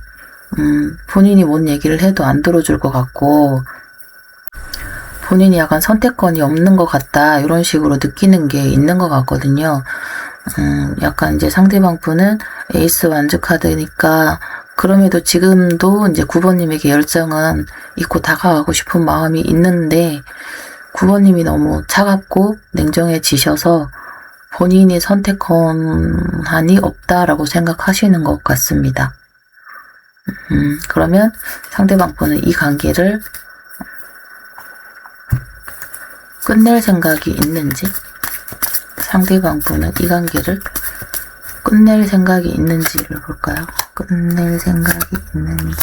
Speaker 1: 본인이 뭔 얘기를 해도 안 들어줄 것 같고 본인이 약간 선택권이 없는 것 같다 이런 식으로 느끼는 게 있는 것 같거든요. 약간 이제 상대방 분은 에이스 완주 카드니까 그럼에도 지금도 이제 9번님에게 열정은 있고 다가가고 싶은 마음이 있는데 9번님이 너무 차갑고 냉정해지셔서 본인이 선택권한이 없다라고 생각하시는 것 같습니다. 그러면 상대방 분은 이 관계를 끝낼 생각이 있는지 상대방 분은 이 관계를 끝낼 생각이 있는지를 볼까요? 끝낼 생각이 있는지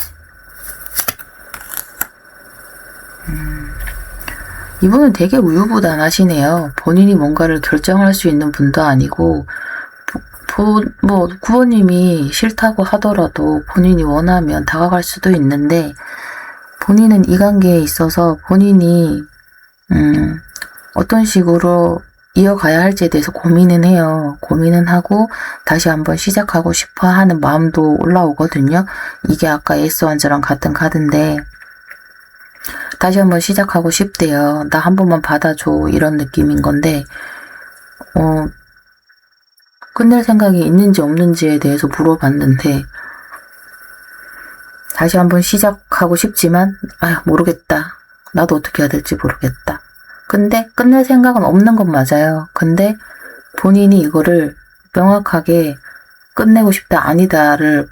Speaker 1: 이분은 되게 우유부단하시네요. 본인이 뭔가를 결정할 수 있는 분도 아니고 9번님이 싫다고 하더라도 본인이 원하면 다가갈 수도 있는데 본인은 이 관계에 있어서 본인이 어떤 식으로 이어가야 할지에 대해서 고민은 해요. 고민은 하고 다시 한번 시작하고 싶어 하는 마음도 올라오거든요. 이게 아까 에이스 완주랑 같은 카드인데 다시 한번 시작하고 싶대요. 나 한 번만 받아줘 이런 느낌인 건데 끝낼 생각이 있는지 없는지에 대해서 물어봤는데 다시 한번 시작하고 싶지만 모르겠다. 나도 어떻게 해야 될지 모르겠다. 근데 끝낼 생각은 없는 건 맞아요. 근데 본인이 이거를 명확하게 끝내고 싶다 아니다를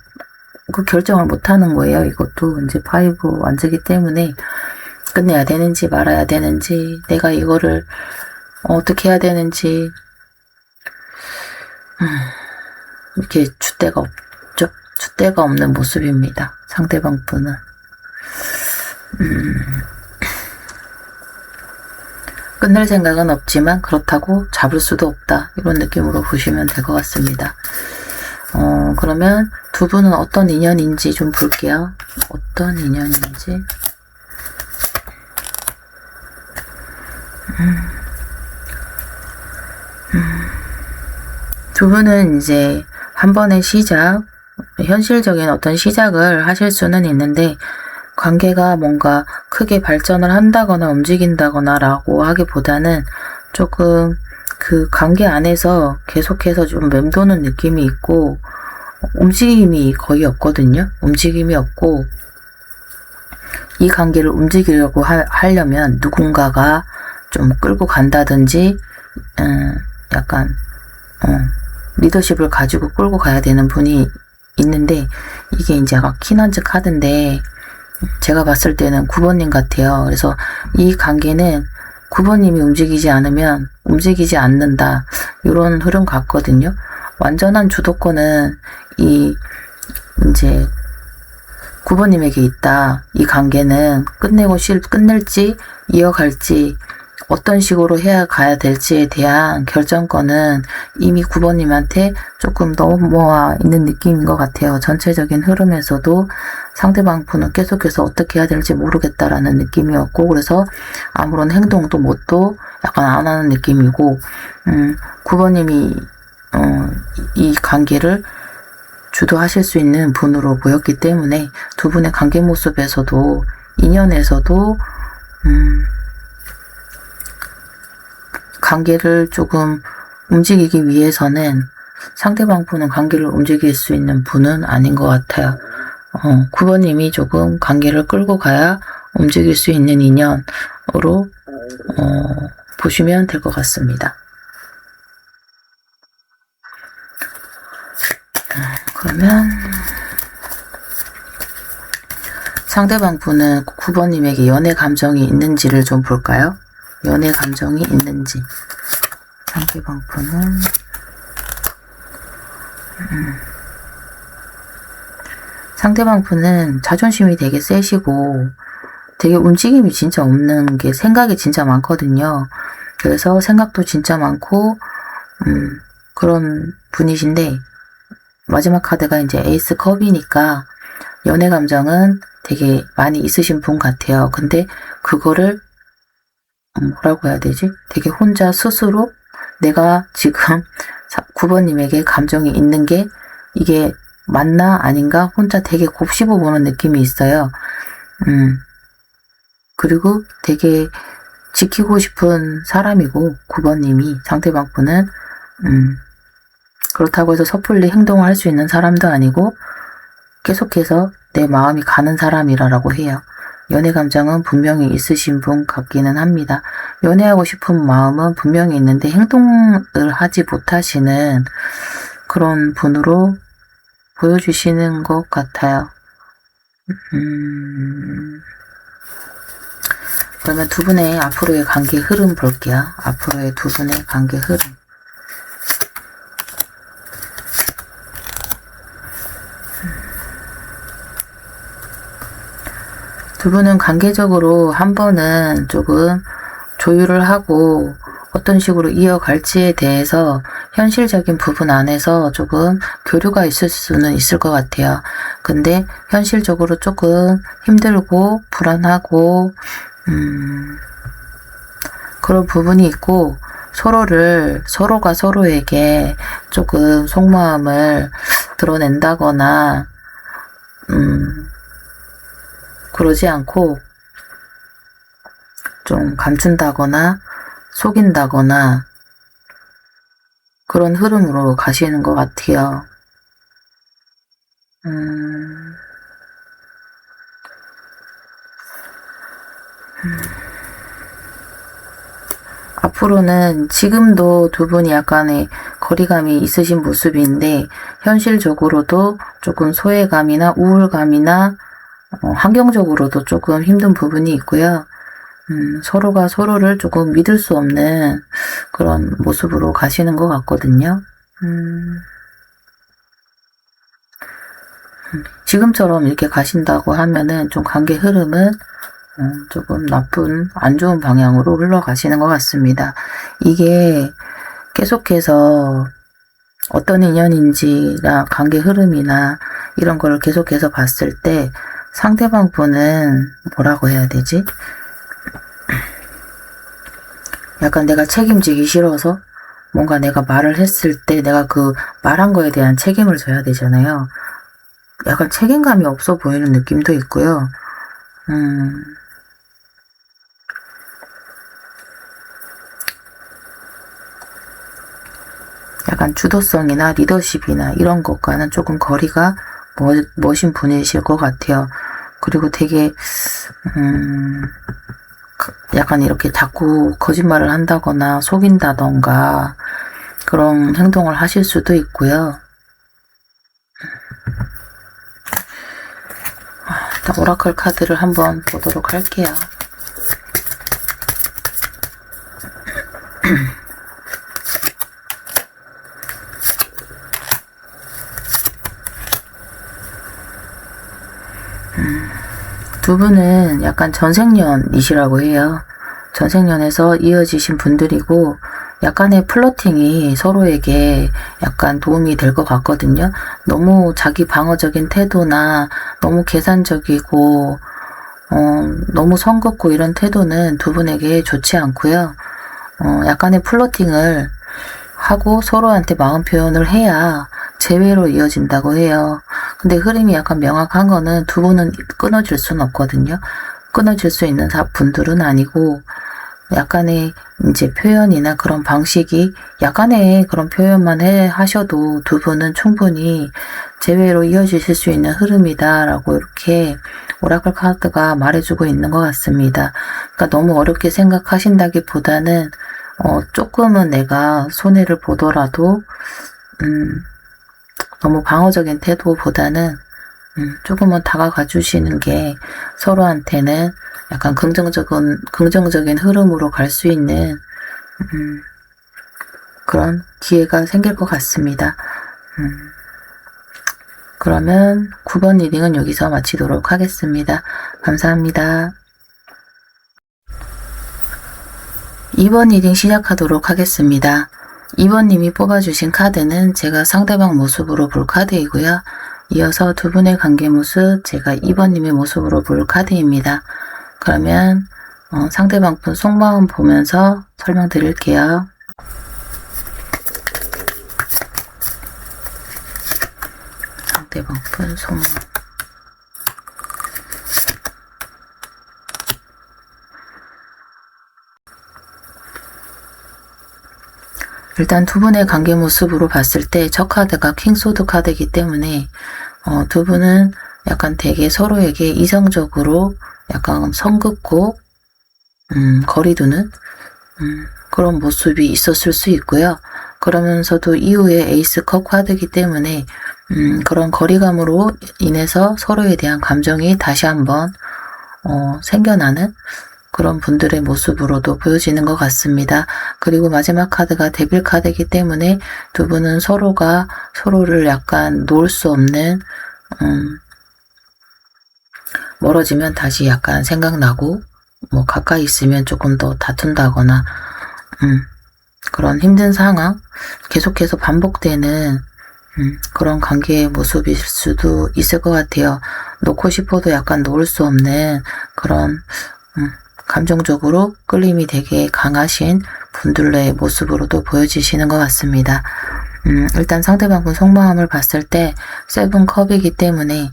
Speaker 1: 그 결정을 못하는 거예요. 이것도 이제 5 완주기 때문에 끝내야 되는지 말아야 되는지 내가 이거를 어떻게 해야 되는지 이렇게 줏대가 없죠. 줏대가 없는 모습입니다. 상대방 분은 끝낼 생각은 없지만 그렇다고 잡을 수도 없다 이런 느낌으로 보시면 될 것 같습니다. 그러면 두 분은 어떤 인연인지 좀 볼게요. 어떤 인연인지 두 분은 이제 한 번의 시작, 현실적인 어떤 시작을 하실 수는 있는데 관계가 뭔가 크게 발전을 한다거나 움직인다거나 라고 하기보다는 조금 그 관계 안에서 계속해서 좀 맴도는 느낌이 있고 움직임이 거의 없거든요. 움직임이 없고 이 관계를 움직이려고 하려면 누군가가 좀 끌고 간다든지 약간 리더십을 가지고 끌고 가야 되는 분이 있는데, 이게 이제 약간 키넌즈 카드인데 제가 봤을 때는 9번님 같아요. 그래서 이 관계는 9번님이 움직이지 않으면 움직이지 않는다, 이런 흐름 같거든요. 완전한 주도권은 이제 9번님에게 있다. 이 관계는 끝낼지 이어갈지 어떤 식으로 해야 가야 될지에 대한 결정권은 이미 9번님한테 조금 넘어와 있는 느낌인 것 같아요. 전체적인 흐름에서도 상대방 분은 계속해서 어떻게 해야 될지 모르겠다라는 느낌이었고, 그래서 아무런 행동도 못도 약간 안 하는 느낌이고, 9번님이 이 관계를 주도하실 수 있는 분으로 보였기 때문에 두 분의 관계 모습에서도, 인연에서도 관계를 조금 움직이기 위해서는 상대방 분은 관계를 움직일 수 있는 분은 아닌 것 같아요. 9번님이 조금 관계를 끌고 가야 움직일 수 있는 인연으로 보시면 될 것 같습니다. 그러면 상대방 분은 9번님에게 연애 감정이 있는지를 좀 볼까요? 연애 감정이 있는지. 상대방 분은 상대방 분은 자존심이 되게 세시고 되게 움직임이 진짜 없는 게, 생각이 진짜 많거든요. 그래서 생각도 진짜 많고 그런 분이신데, 마지막 카드가 이제 에이스 컵이니까 연애 감정은 되게 많이 있으신 분 같아요. 근데 그거를 뭐라고 해야 되지? 되게 혼자 스스로 내가 지금 9번님에게 감정이 있는 게 이게 맞나 아닌가 혼자 되게 곱씹어 보는 느낌이 있어요. 그리고 되게 지키고 싶은 사람이고, 9번님이 상대방 분은 그렇다고 해서 섣불리 행동을 할 수 있는 사람도 아니고 계속해서 내 마음이 가는 사람이라고 해요. 연애 감정은 분명히 있으신 분 같기는 합니다. 연애하고 싶은 마음은 분명히 있는데 행동을 하지 못하시는 그런 분으로 보여주시는 것 같아요. 그러면 두 분의 앞으로의 관계 흐름 볼게요. 앞으로의 두 분의 관계 흐름. 두 분은 관계적으로 한 번은 조금 조율을 하고 어떤 식으로 이어갈지에 대해서 현실적인 부분 안에서 조금 교류가 있을 수는 있을 것 같아요. 근데 현실적으로 조금 힘들고 불안하고 그런 부분이 있고, 서로가 서로에게 조금 속마음을 드러낸다거나 그러지 않고 좀 감춘다거나 속인다거나 그런 흐름으로 가시는 것 같아요. 앞으로는 지금도 두 분이 약간의 거리감이 있으신 모습인데, 현실적으로도 조금 소외감이나 우울감이나 환경적으로도 조금 힘든 부분이 있고요. 서로가 서로를 조금 믿을 수 없는 그런 모습으로 가시는 것 같거든요. 지금처럼 이렇게 가신다고 하면은 좀 관계 흐름은 조금 나쁜, 안 좋은 방향으로 흘러가시는 것 같습니다. 이게 계속해서 어떤 인연인지나 관계 흐름이나 이런 거를 계속해서 봤을 때 상대방 분은 뭐라고 해야 되지? 약간 내가 책임지기 싫어서 뭔가 내가 말을 했을 때 내가 그 말한 거에 대한 책임을 져야 되잖아요. 약간 책임감이 없어 보이는 느낌도 있고요. 약간 주도성이나 리더십이나 이런 것과는 조금 거리가 머신 분이실 것 같아요. 그리고 되게 약간 이렇게 자꾸 거짓말을 한다거나 속인다던가 그런 행동을 하실 수도 있고요. 일단 오라클 카드를 한번 보도록 할게요. 두 분은 약간 전생연이시라고 해요. 전생연에서 이어지신 분들이고 약간의 플러팅이 서로에게 약간 도움이 될 것 같거든요. 너무 자기 방어적인 태도나 너무 계산적이고 너무 성급고 이런 태도는 두 분에게 좋지 않고요. 약간의 플러팅을 하고 서로한테 마음 표현을 해야 재회로 이어진다고 해요. 근데 흐름이 약간 명확한 거는 두 분은 끊어질 수는 없거든요. 끊어질 수 있는 분들은 아니고 약간의 이제 표현이나 그런 방식이 약간의 그런 표현만 하셔도 두 분은 충분히 재회로 이어지실 수 있는 흐름이다라고 이렇게 오라클 카드가 말해주고 있는 것 같습니다. 그러니까 너무 어렵게 생각하신다기보다는 조금은 내가 손해를 보더라도 너무 방어적인 태도보다는 조금은 다가가 주시는 게 서로한테는 약간 긍정적인 흐름으로 갈 수 있는 그런 기회가 생길 것 같습니다. 그러면 9번 리딩은 여기서 마치도록 하겠습니다. 감사합니다. 2번 리딩 시작하도록 하겠습니다. 2번님이 뽑아주신 카드는 제가 상대방 모습으로 볼 카드이고요. 이어서 두 분의 관계 모습, 제가 2번님의 모습으로 볼 카드입니다. 그러면 상대방 분 속마음 보면서 설명드릴게요. 상대방 분 속마음. 일단 두 분의 관계 모습으로 봤을 때 저 카드가 킹소드 카드이기 때문에 두 분은 약간 되게 서로에게 이성적으로 약간 성급고 거리두는 그런 모습이 있었을 수 있고요. 그러면서도 이후에 에이스 컵 카드이기 때문에 그런 거리감으로 인해서 서로에 대한 감정이 다시 한번 생겨나는 그런 분들의 모습으로도 보여지는 것 같습니다. 그리고 마지막 카드가 데빌 카드이기 때문에 두 분은 서로가 서로를 약간 놓을 수 없는 멀어지면 다시 약간 생각나고 뭐 가까이 있으면 조금 더 다툰다거나 그런 힘든 상황 계속해서 반복되는 그런 관계의 모습일 수도 있을 것 같아요. 놓고 싶어도 약간 놓을 수 없는 그런 감정적으로 끌림이 되게 강하신 분들의 모습으로도 보여지시는 것 같습니다. 일단 상대방분 속마음을 봤을 때 세븐 컵이기 때문에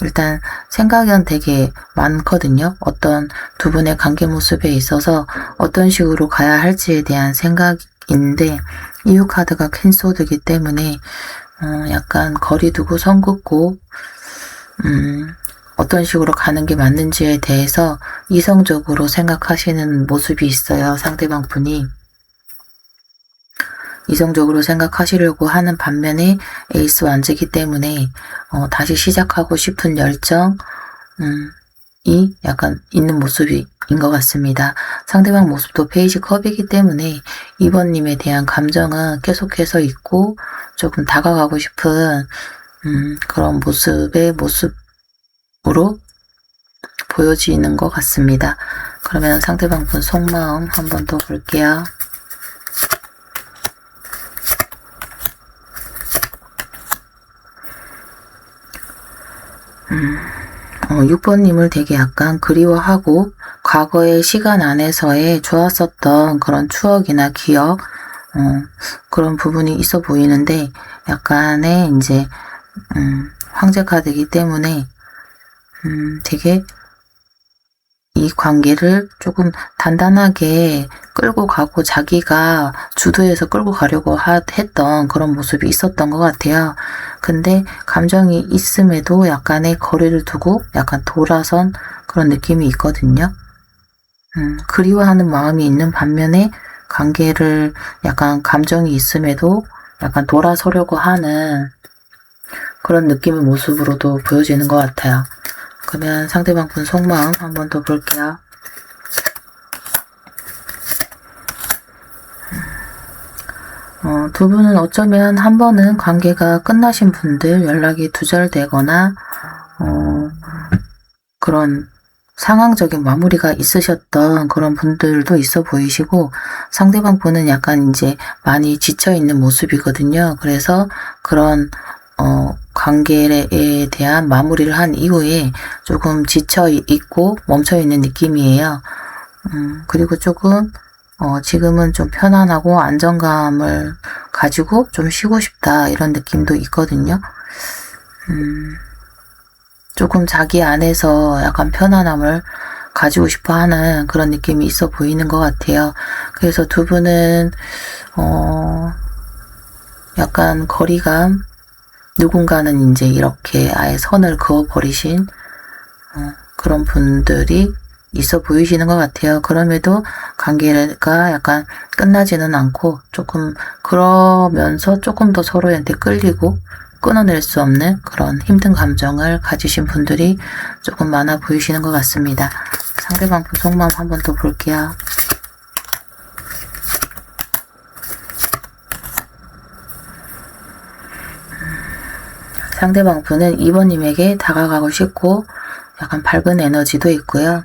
Speaker 1: 일단 생각은 되게 많거든요. 어떤 두 분의 관계 모습에 있어서 어떤 식으로 가야 할지에 대한 생각인데 이유 카드가 퀸소드이기 때문에 약간 거리 두고 선 긋고 어떤 식으로 가는 게 맞는지에 대해서 이성적으로 생각하시는 모습이 있어요. 상대방 분이. 이성적으로 생각하시려고 하는 반면에 에이스 완즈이기 때문에 다시 시작하고 싶은 열정 이 약간 있는 모습인 것 같습니다. 상대방 모습도 페이지 컵이기 때문에 2번님에 대한 감정은 계속해서 있고 조금 다가가고 싶은 그런 모습으로 보여지는 것 같습니다. 그러면 상대방 분 속마음 한 번 더 볼게요. 6번님을 되게 약간 그리워하고 과거의 시간 안에서의 좋았었던 그런 추억이나 기억 그런 부분이 있어 보이는데 약간의 이제 황제 카드이기 때문에 되게 이 관계를 조금 단단하게 끌고 가고 자기가 주도해서 끌고 가려고 했던 그런 모습이 있었던 것 같아요. 근데 감정이 있음에도 약간의 거리를 두고 약간 돌아선 그런 느낌이 있거든요. 그리워하는 마음이 있는 반면에 관계를 약간 감정이 있음에도 약간 돌아서려고 하는 그런 느낌의 모습으로도 보여지는 것 같아요. 그러면 상대방 분 속마음 한 번 더 볼게요. 두 분은 어쩌면 한 번은 관계가 끝나신 분들, 연락이 두절되거나 그런 상황적인 마무리가 있으셨던 그런 분들도 있어 보이시고, 상대방 분은 약간 이제 많이 지쳐있는 모습이거든요. 그래서 그런 관계에 대한 마무리를 한 이후에 조금 지쳐있고 멈춰있는 느낌이에요. 그리고 조금 지금은 좀 편안하고 안정감을 가지고 좀 쉬고 싶다 이런 느낌도 있거든요. 조금 자기 안에서 약간 편안함을 가지고 싶어 하는 그런 느낌이 있어 보이는 것 같아요. 그래서 두 분은 약간 거리감, 누군가는 이제 이렇게 아예 선을 그어버리신 그런 분들이 있어 보이시는 것 같아요. 그럼에도 관계가 약간 끝나지는 않고 조금 그러면서 조금 더 서로한테 끌리고 끊어낼 수 없는 그런 힘든 감정을 가지신 분들이 조금 많아 보이시는 것 같습니다. 상대방 분 속마음 한 번 더 볼게요. 상대방 분은 2번님에게 다가가고 싶고 약간 밝은 에너지도 있고요.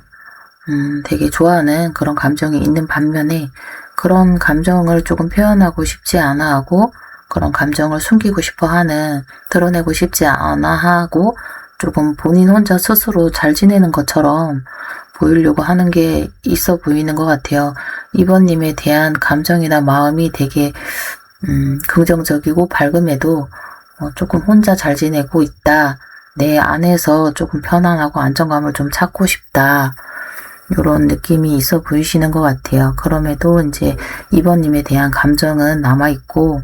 Speaker 1: 되게 좋아하는 그런 감정이 있는 반면에 그런 감정을 조금 표현하고 싶지 않아 하고 그런 감정을 숨기고 싶어 하는, 드러내고 싶지 않아 하고 조금 본인 혼자 스스로 잘 지내는 것처럼 보이려고 하는 게 있어 보이는 것 같아요. 2번님에 대한 감정이나 마음이 되게 긍정적이고 밝음에도 조금 혼자 잘 지내고 있다. 내 안에서 조금 편안하고 안정감을 좀 찾고 싶다. 이런 느낌이 있어 보이시는 것 같아요. 그럼에도 이제 2번님에 대한 감정은 남아있고,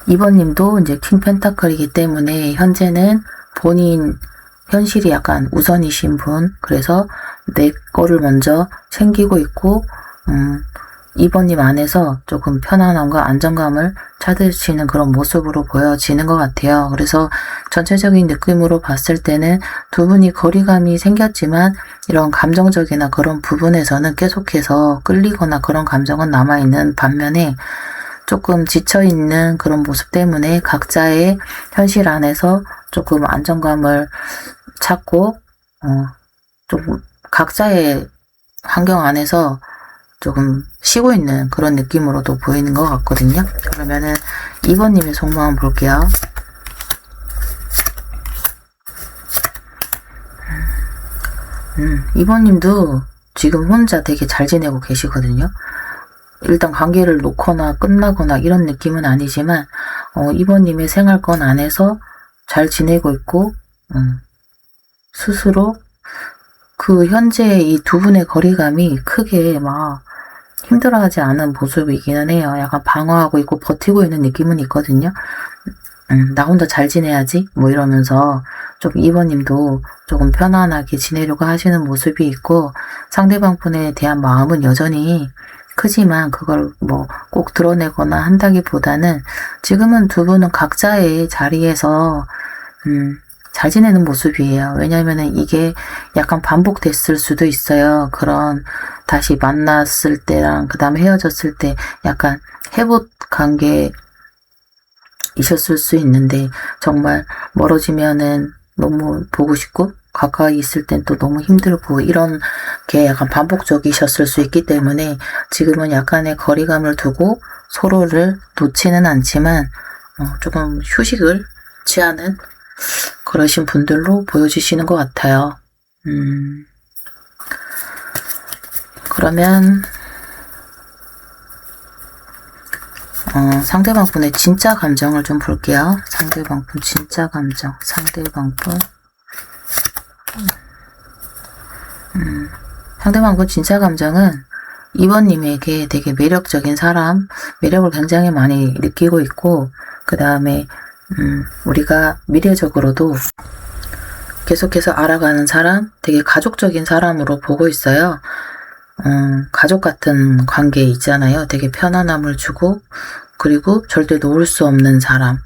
Speaker 1: 2번님도 이제 퀸 펜타클이기 때문에 현재는 본인 현실이 약간 우선이신 분, 그래서 내 거를 먼저 챙기고 있고 2번님 안에서 조금 편안함과 안정감을 찾으시는 그런 모습으로 보여지는 것 같아요. 그래서 전체적인 느낌으로 봤을 때는 두 분이 거리감이 생겼지만 이런 감정적이나 그런 부분에서는 계속해서 끌리거나 그런 감정은 남아있는 반면에 조금 지쳐있는 그런 모습 때문에 각자의 현실 안에서 조금 안정감을 찾고 조금 각자의 환경 안에서 조금 쉬고 있는 그런 느낌으로도 보이는 것 같거든요. 그러면은 2번님의 속마음 볼게요. 2번님도 지금 혼자 되게 잘 지내고 계시거든요. 일단 관계를 놓거나 끝나거나 이런 느낌은 아니지만 2번님의 생활권 안에서 잘 지내고 있고 스스로 그 현재 이 두 분의 거리감이 크게 막 힘들어하지 않은 모습이기는 해요. 약간 방어하고 있고 버티고 있는 느낌은 있거든요. 나 혼자 잘 지내야지 뭐 이러면서 좀 2번님도 조금 편안하게 지내려고 하시는 모습이 있고, 상대방 분에 대한 마음은 여전히 크지만 그걸 뭐 꼭 드러내거나 한다기보다는 지금은 두 분은 각자의 자리에서 잘 지내는 모습이에요. 왜냐면은 이게 약간 반복됐을 수도 있어요. 그런 다시 만났을 때랑 그 다음에 헤어졌을 때 약간 회복 관계 있었을 수 있는데, 정말 멀어지면은 너무 보고 싶고 가까이 있을 땐 또 너무 힘들고 이런 게 약간 반복적이셨을 수 있기 때문에 지금은 약간의 거리감을 두고 서로를 놓지는 않지만 조금 휴식을 취하는 그러신 분들로 보여지시는 것 같아요. 그러면 상대방 분의 진짜 감정을 좀 볼게요. 상대방 분 진짜 감정. 상대방 분 상대방 분 진짜 감정은 2번님에게 되게 매력적인 사람, 매력을 굉장히 많이 느끼고 있고, 그 다음에 우리가 미래적으로도 계속해서 알아가는 사람, 되게 가족적인 사람으로 보고 있어요. 가족 같은 관계 있잖아요. 되게 편안함을 주고, 그리고 절대 놓을 수 없는 사람.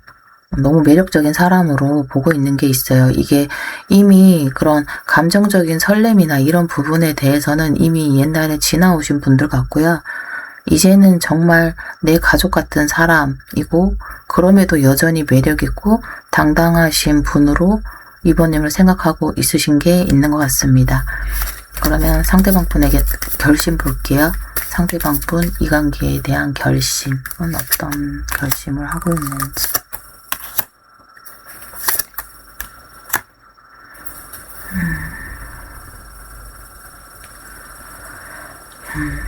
Speaker 1: 너무 매력적인 사람으로 보고 있는 게 있어요. 이게 이미 그런 감정적인 설렘이나 이런 부분에 대해서는 이미 옛날에 지나오신 분들 같고요. 이제는 정말 내 가족 같은 사람이고, 그럼에도 여전히 매력있고 당당하신 분으로 이번님을 생각하고 있으신 게 있는 것 같습니다. 그러면 상대방 분에게 결심 볼게요. 상대방 분 이 관계에 대한 결심은 어떤 결심을 하고 있는지.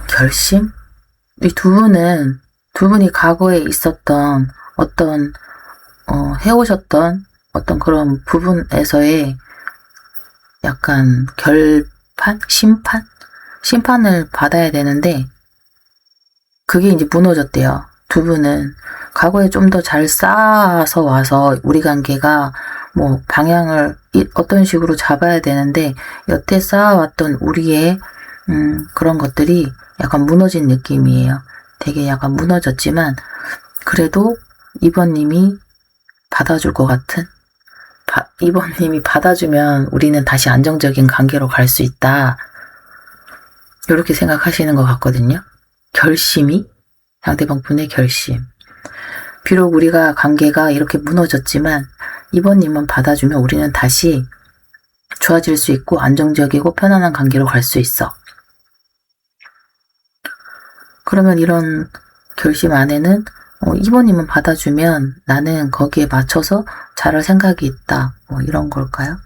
Speaker 1: 결심? 이 두 분이 과거에 있었던 어떤 해오셨던 어떤 그런 부분에서의 약간 결판? 심판을 받아야 되는데 그게 이제 무너졌대요. 두 분은 과거에 좀 더 잘 쌓아서 와서 우리 관계가 뭐 방향을 어떤 식으로 잡아야 되는데 여태 쌓아왔던 우리의 그런 것들이 약간 무너진 느낌이에요. 되게 약간 무너졌지만 그래도 이번님이 받아줄 것 같은, 이번님이 받아주면 우리는 다시 안정적인 관계로 갈 수 있다. 이렇게 생각하시는 것 같거든요. 결심이 상대방 분의 결심. 비록 우리가 관계가 이렇게 무너졌지만 이번님은 받아주면 우리는 다시 좋아질 수 있고 안정적이고 편안한 관계로 갈 수 있어. 그러면 이런 결심 안에는 이번님은 받아주면 나는 거기에 맞춰서 잘할 생각이 있다. 뭐 이런 걸까요?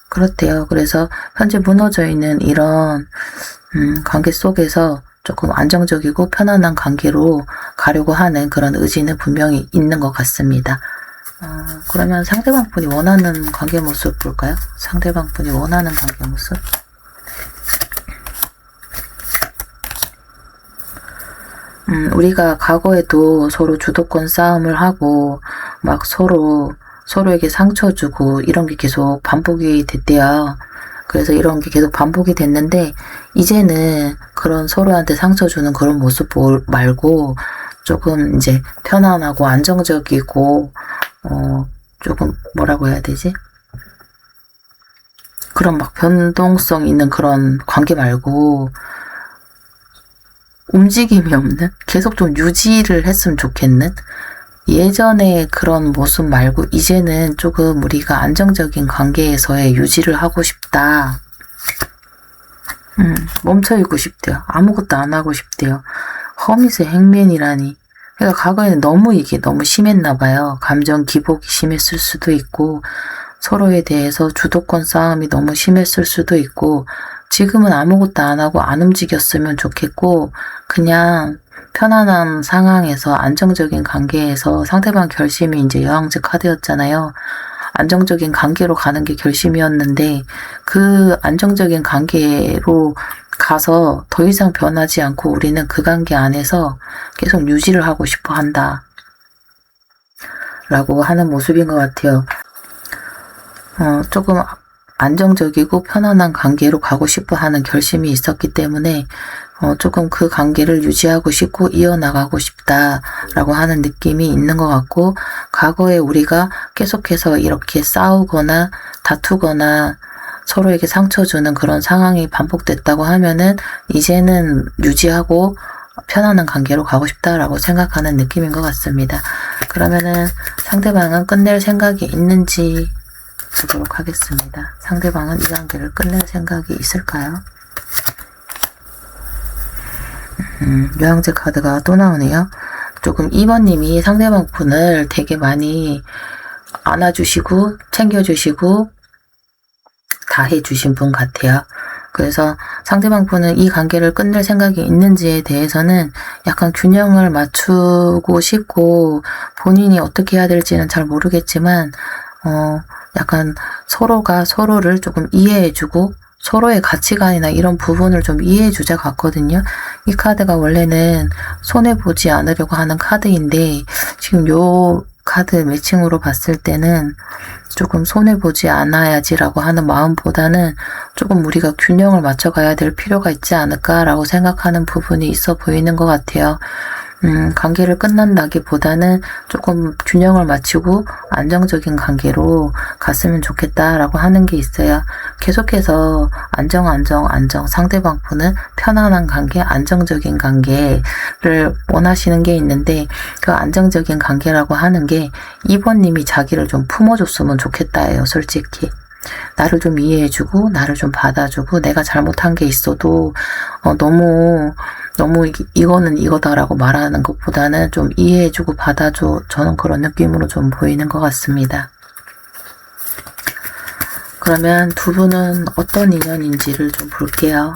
Speaker 1: 그렇대요. 그래서 현재 무너져 있는 이런 관계 속에서 조금 안정적이고 편안한 관계로 가려고 하는 그런 의지는 분명히 있는 것 같습니다. 그러면 상대방 분이 원하는 관계 모습 볼까요? 상대방 분이 원하는 관계 모습? 우리가 과거에도 서로 주도권 싸움을 하고 막 서로에게 상처 주고 이런 게 계속 반복이 됐대요. 그래서 이런 게 계속 반복이 됐는데 이제는 그런 서로한테 상처 주는 그런 모습 말고 조금 이제 편안하고 안정적이고 조금 뭐라고 해야 되지? 그런 막 변동성 있는 그런 관계 말고 움직임이 없는? 계속 좀 유지를 했으면 좋겠는? 예전에 그런 모습 말고 이제는 조금 우리가 안정적인 관계에서의 유지를 하고 싶다. 멈춰있고 싶대요. 아무것도 안 하고 싶대요. 허밋의 행맨이라니. 그러니까 과거에는 이게 너무 심했나 봐요. 감정 기복이 심했을 수도 있고 서로에 대해서 주도권 싸움이 너무 심했을 수도 있고 지금은 아무것도 안 하고 안 움직였으면 좋겠고 그냥 편안한 상황에서 안정적인 관계에서 상대방 결심이 이제 여왕제 카드였잖아요. 안정적인 관계로 가는 게 결심이었는데 그 안정적인 관계로 가서 더 이상 변하지 않고 우리는 그 관계 안에서 계속 유지를 하고 싶어 한다. 라고 하는 모습인 것 같아요. 조금 안정적이고 편안한 관계로 가고 싶어 하는 결심이 있었기 때문에 조금 그 관계를 유지하고 싶고 이어나가고 싶다라고 하는 느낌이 있는 것 같고 과거에 우리가 계속해서 이렇게 싸우거나 다투거나 서로에게 상처 주는 그런 상황이 반복됐다고 하면은 이제는 유지하고 편안한 관계로 가고 싶다라고 생각하는 느낌인 것 같습니다. 그러면은 상대방은 끝낼 생각이 있는지 보도록 하겠습니다. 상대방은 이 관계를 끝낼 생각이 있을까요? 여왕제 카드가 또 나오네요. 조금 2번님이 상대방 분을 되게 많이 안아주시고 챙겨주시고 다 해주신 분 같아요. 그래서 상대방 분은 이 관계를 끝낼 생각이 있는지에 대해서는 약간 균형을 맞추고 싶고 본인이 어떻게 해야 될지는 잘 모르겠지만 약간 서로가 서로를 조금 이해해주고 서로의 가치관이나 이런 부분을 좀 이해해주자 같거든요. 이 카드가 원래는 손해보지 않으려고 하는 카드인데 지금 요 카드 매칭으로 봤을 때는 조금 손해보지 않아야지라고 하는 마음보다는 조금 우리가 균형을 맞춰가야 될 필요가 있지 않을까라고 생각하는 부분이 있어 보이는 것 같아요. 관계를 끝난다기보다는 조금 균형을 맞추고 안정적인 관계로 갔으면 좋겠다라고 하는 게 있어요. 계속해서 안정, 상대방 분은 편안한 관계, 안정적인 관계를 원하시는 게 있는데 그 안정적인 관계라고 하는 게 2번님이 자기를 좀 품어줬으면 좋겠다예요, 솔직히. 나를 좀 이해해주고 나를 좀 받아주고 내가 잘못한 게 있어도 너무 이거는 이거다라고 말하는 것보다는 좀 이해해주고 받아줘. 저는 그런 느낌으로 좀 보이는 것 같습니다. 그러면 두 분은 어떤 인연인지를 좀 볼게요.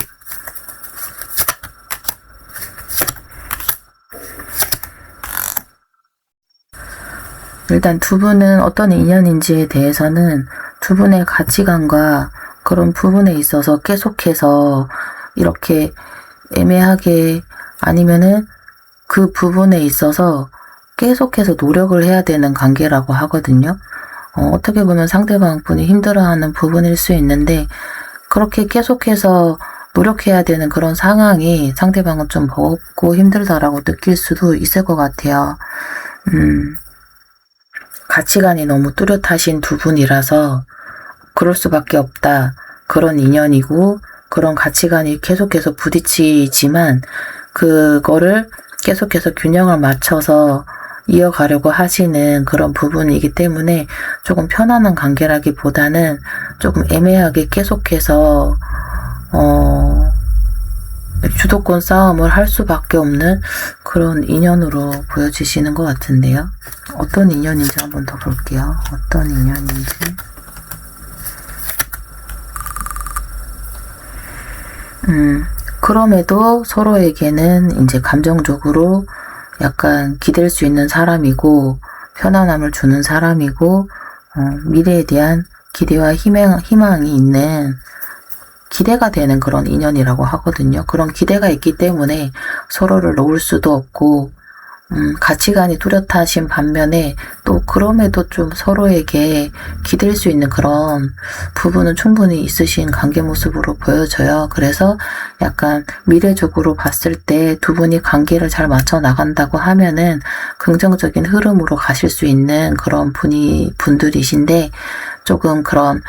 Speaker 1: 일단 두 분은 어떤 인연인지에 대해서는 두 분의 가치관과 그런 부분에 있어서 계속해서 이렇게 애매하게 아니면은 그 부분에 있어서 계속해서 노력을 해야 되는 관계라고 하거든요. 어떻게 보면 상대방 분이 힘들어하는 부분일 수 있는데 그렇게 계속해서 노력해야 되는 그런 상황이 상대방은 좀 버겁고 힘들다라고 느낄 수도 있을 것 같아요. 가치관이 너무 뚜렷하신 두 분이라서 그럴 수밖에 없다. 그런 인연이고 그런 가치관이 계속해서 부딪히지만 그거를 계속해서 균형을 맞춰서 이어가려고 하시는 그런 부분이기 때문에 조금 편안한 관계라기보다는 조금 애매하게 계속해서 주도권 싸움을 할 수밖에 없는 그런 인연으로 보여지시는 것 같은데요. 어떤 인연인지 한번 더 볼게요. 어떤 인연인지. 그럼에도 서로에게는 이제 감정적으로 약간 기댈 수 있는 사람이고, 편안함을 주는 사람이고, 미래에 대한 기대와 희망이 있는 기대가 되는 그런 인연이라고 하거든요. 그런 기대가 있기 때문에 서로를 놓을 수도 없고, 가치관이 뚜렷하신 반면에 또 그럼에도 좀 서로에게 기댈 수 있는 그런 부분은 충분히 있으신 관계 모습으로 보여져요. 그래서 약간 미래적으로 봤을 때 두 분이 관계를 잘 맞춰 나간다고 하면은 긍정적인 흐름으로 가실 수 있는 그런 분들이신데 조금 그런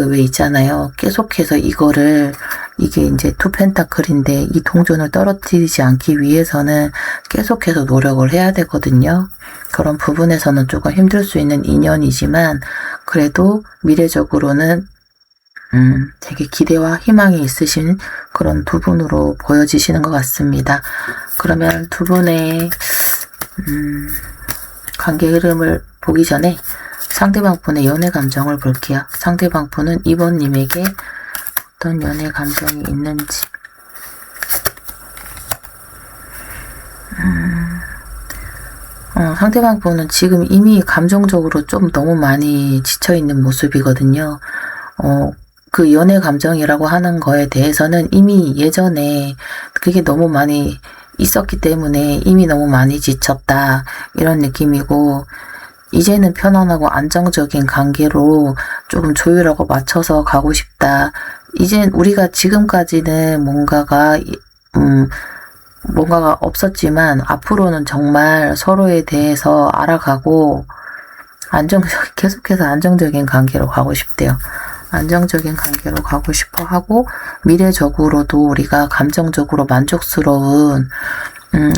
Speaker 1: 왜 있잖아요. 계속해서 이게 이제 투 펜타클인데 이 동전을 떨어뜨리지 않기 위해서는 계속해서 노력을 해야 되거든요. 그런 부분에서는 조금 힘들 수 있는 인연이지만 그래도 미래적으로는 되게 기대와 희망이 있으신 그런 두 분으로 보여지시는 것 같습니다. 그러면 두 분의 관계 흐름을 보기 전에 상대방 분의 연애 감정을 볼게요. 상대방 분은 2번님에게 어떤 연애 감정이 있는지. 상대방 분은 지금 이미 감정적으로 좀 너무 많이 지쳐있는 모습이거든요. 그 연애 감정이라고 하는 거에 대해서는 이미 예전에 그게 너무 많이 있었기 때문에 이미 너무 많이 지쳤다. 이런 느낌이고, 이제는 편안하고 안정적인 관계로 조금 조율하고 맞춰서 가고 싶다. 이젠 우리가 지금까지는 뭔가가 없었지만 앞으로는 정말 서로에 대해서 알아가고 계속해서 안정적인 관계로 가고 싶대요. 안정적인 관계로 가고 싶어 하고 미래적으로도 우리가 감정적으로 만족스러운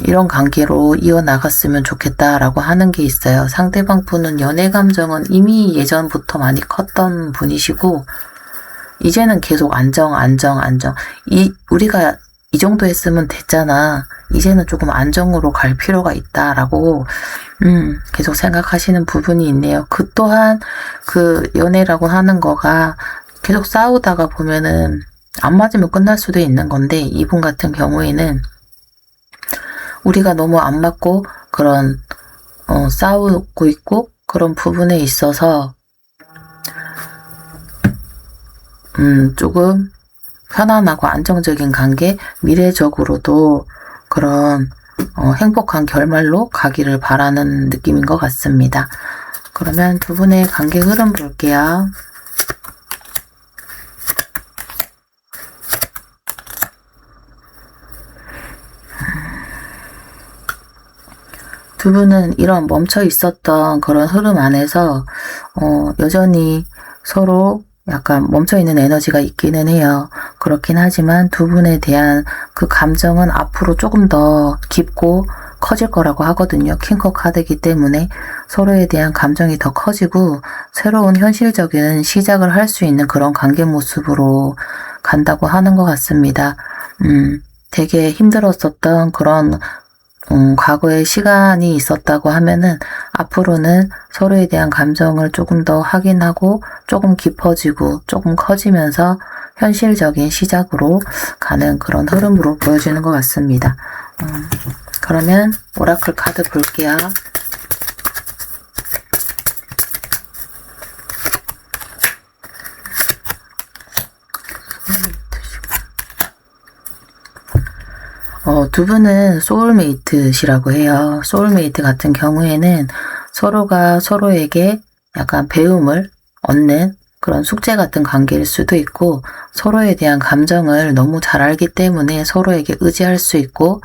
Speaker 1: 이런 관계로 이어나갔으면 좋겠다라고 하는 게 있어요. 상대방 분은 연애 감정은 이미 예전부터 많이 컸던 분이시고 이제는 계속 안정. 우리가 이 정도 했으면 됐잖아. 이제는 조금 안정으로 갈 필요가 있다라고 계속 생각하시는 부분이 있네요. 그 또한 그 연애라고 하는 거가 계속 싸우다가 보면은 안 맞으면 끝날 수도 있는 건데 이분 같은 경우에는 우리가 너무 안 맞고 그런 싸우고 있고 그런 부분에 있어서 조금 편안하고 안정적인 관계, 미래적으로도 그런 행복한 결말로 가기를 바라는 느낌인 것 같습니다. 그러면 두 분의 관계 흐름 볼게요. 두 분은 이런 멈춰 있었던 그런 흐름 안에서 여전히 서로 약간 멈춰 있는 에너지가 있기는 해요. 그렇긴 하지만 두 분에 대한 그 감정은 앞으로 조금 더 깊고 커질 거라고 하거든요. 킹커 카드이기 때문에 서로에 대한 감정이 더 커지고 새로운 현실적인 시작을 할 수 있는 그런 관계 모습으로 간다고 하는 것 같습니다. 되게 힘들었었던 그런 과거에 시간이 있었다고 하면은 앞으로는 서로에 대한 감정을 조금 더 확인하고 조금 깊어지고 조금 커지면서 현실적인 시작으로 가는 그런 흐름으로 보여지는 것 같습니다. 그러면 오라클 카드 볼게요. 두 분은 소울메이트시라고 해요. 소울메이트 같은 경우에는 서로가 서로에게 약간 배움을 얻는 그런 숙제 같은 관계일 수도 있고 서로에 대한 감정을 너무 잘 알기 때문에 서로에게 의지할 수 있고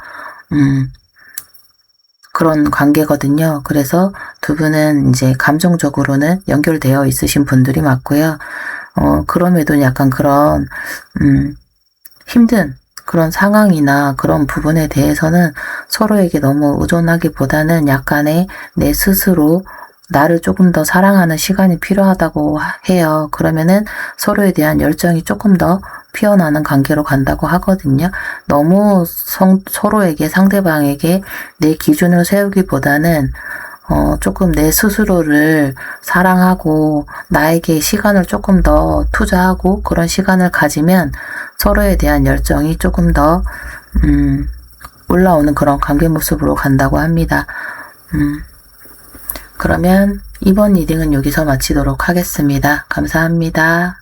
Speaker 1: 그런 관계거든요. 그래서 두 분은 이제 감정적으로는 연결되어 있으신 분들이 맞고요. 그럼에도 약간 그런 힘든 그런 상황이나 그런 부분에 대해서는 서로에게 너무 의존하기보다는 약간의 내 스스로 나를 조금 더 사랑하는 시간이 필요하다고 해요. 그러면은 서로에 대한 열정이 조금 더 피어나는 관계로 간다고 하거든요. 너무 서로에게 상대방에게 내 기준을 세우기보다는 조금 내 스스로를 사랑하고 나에게 시간을 조금 더 투자하고 그런 시간을 가지면 서로에 대한 열정이 조금 더 올라오는 그런 관계 모습으로 간다고 합니다. 그러면 이번 리딩은 여기서 마치도록 하겠습니다. 감사합니다.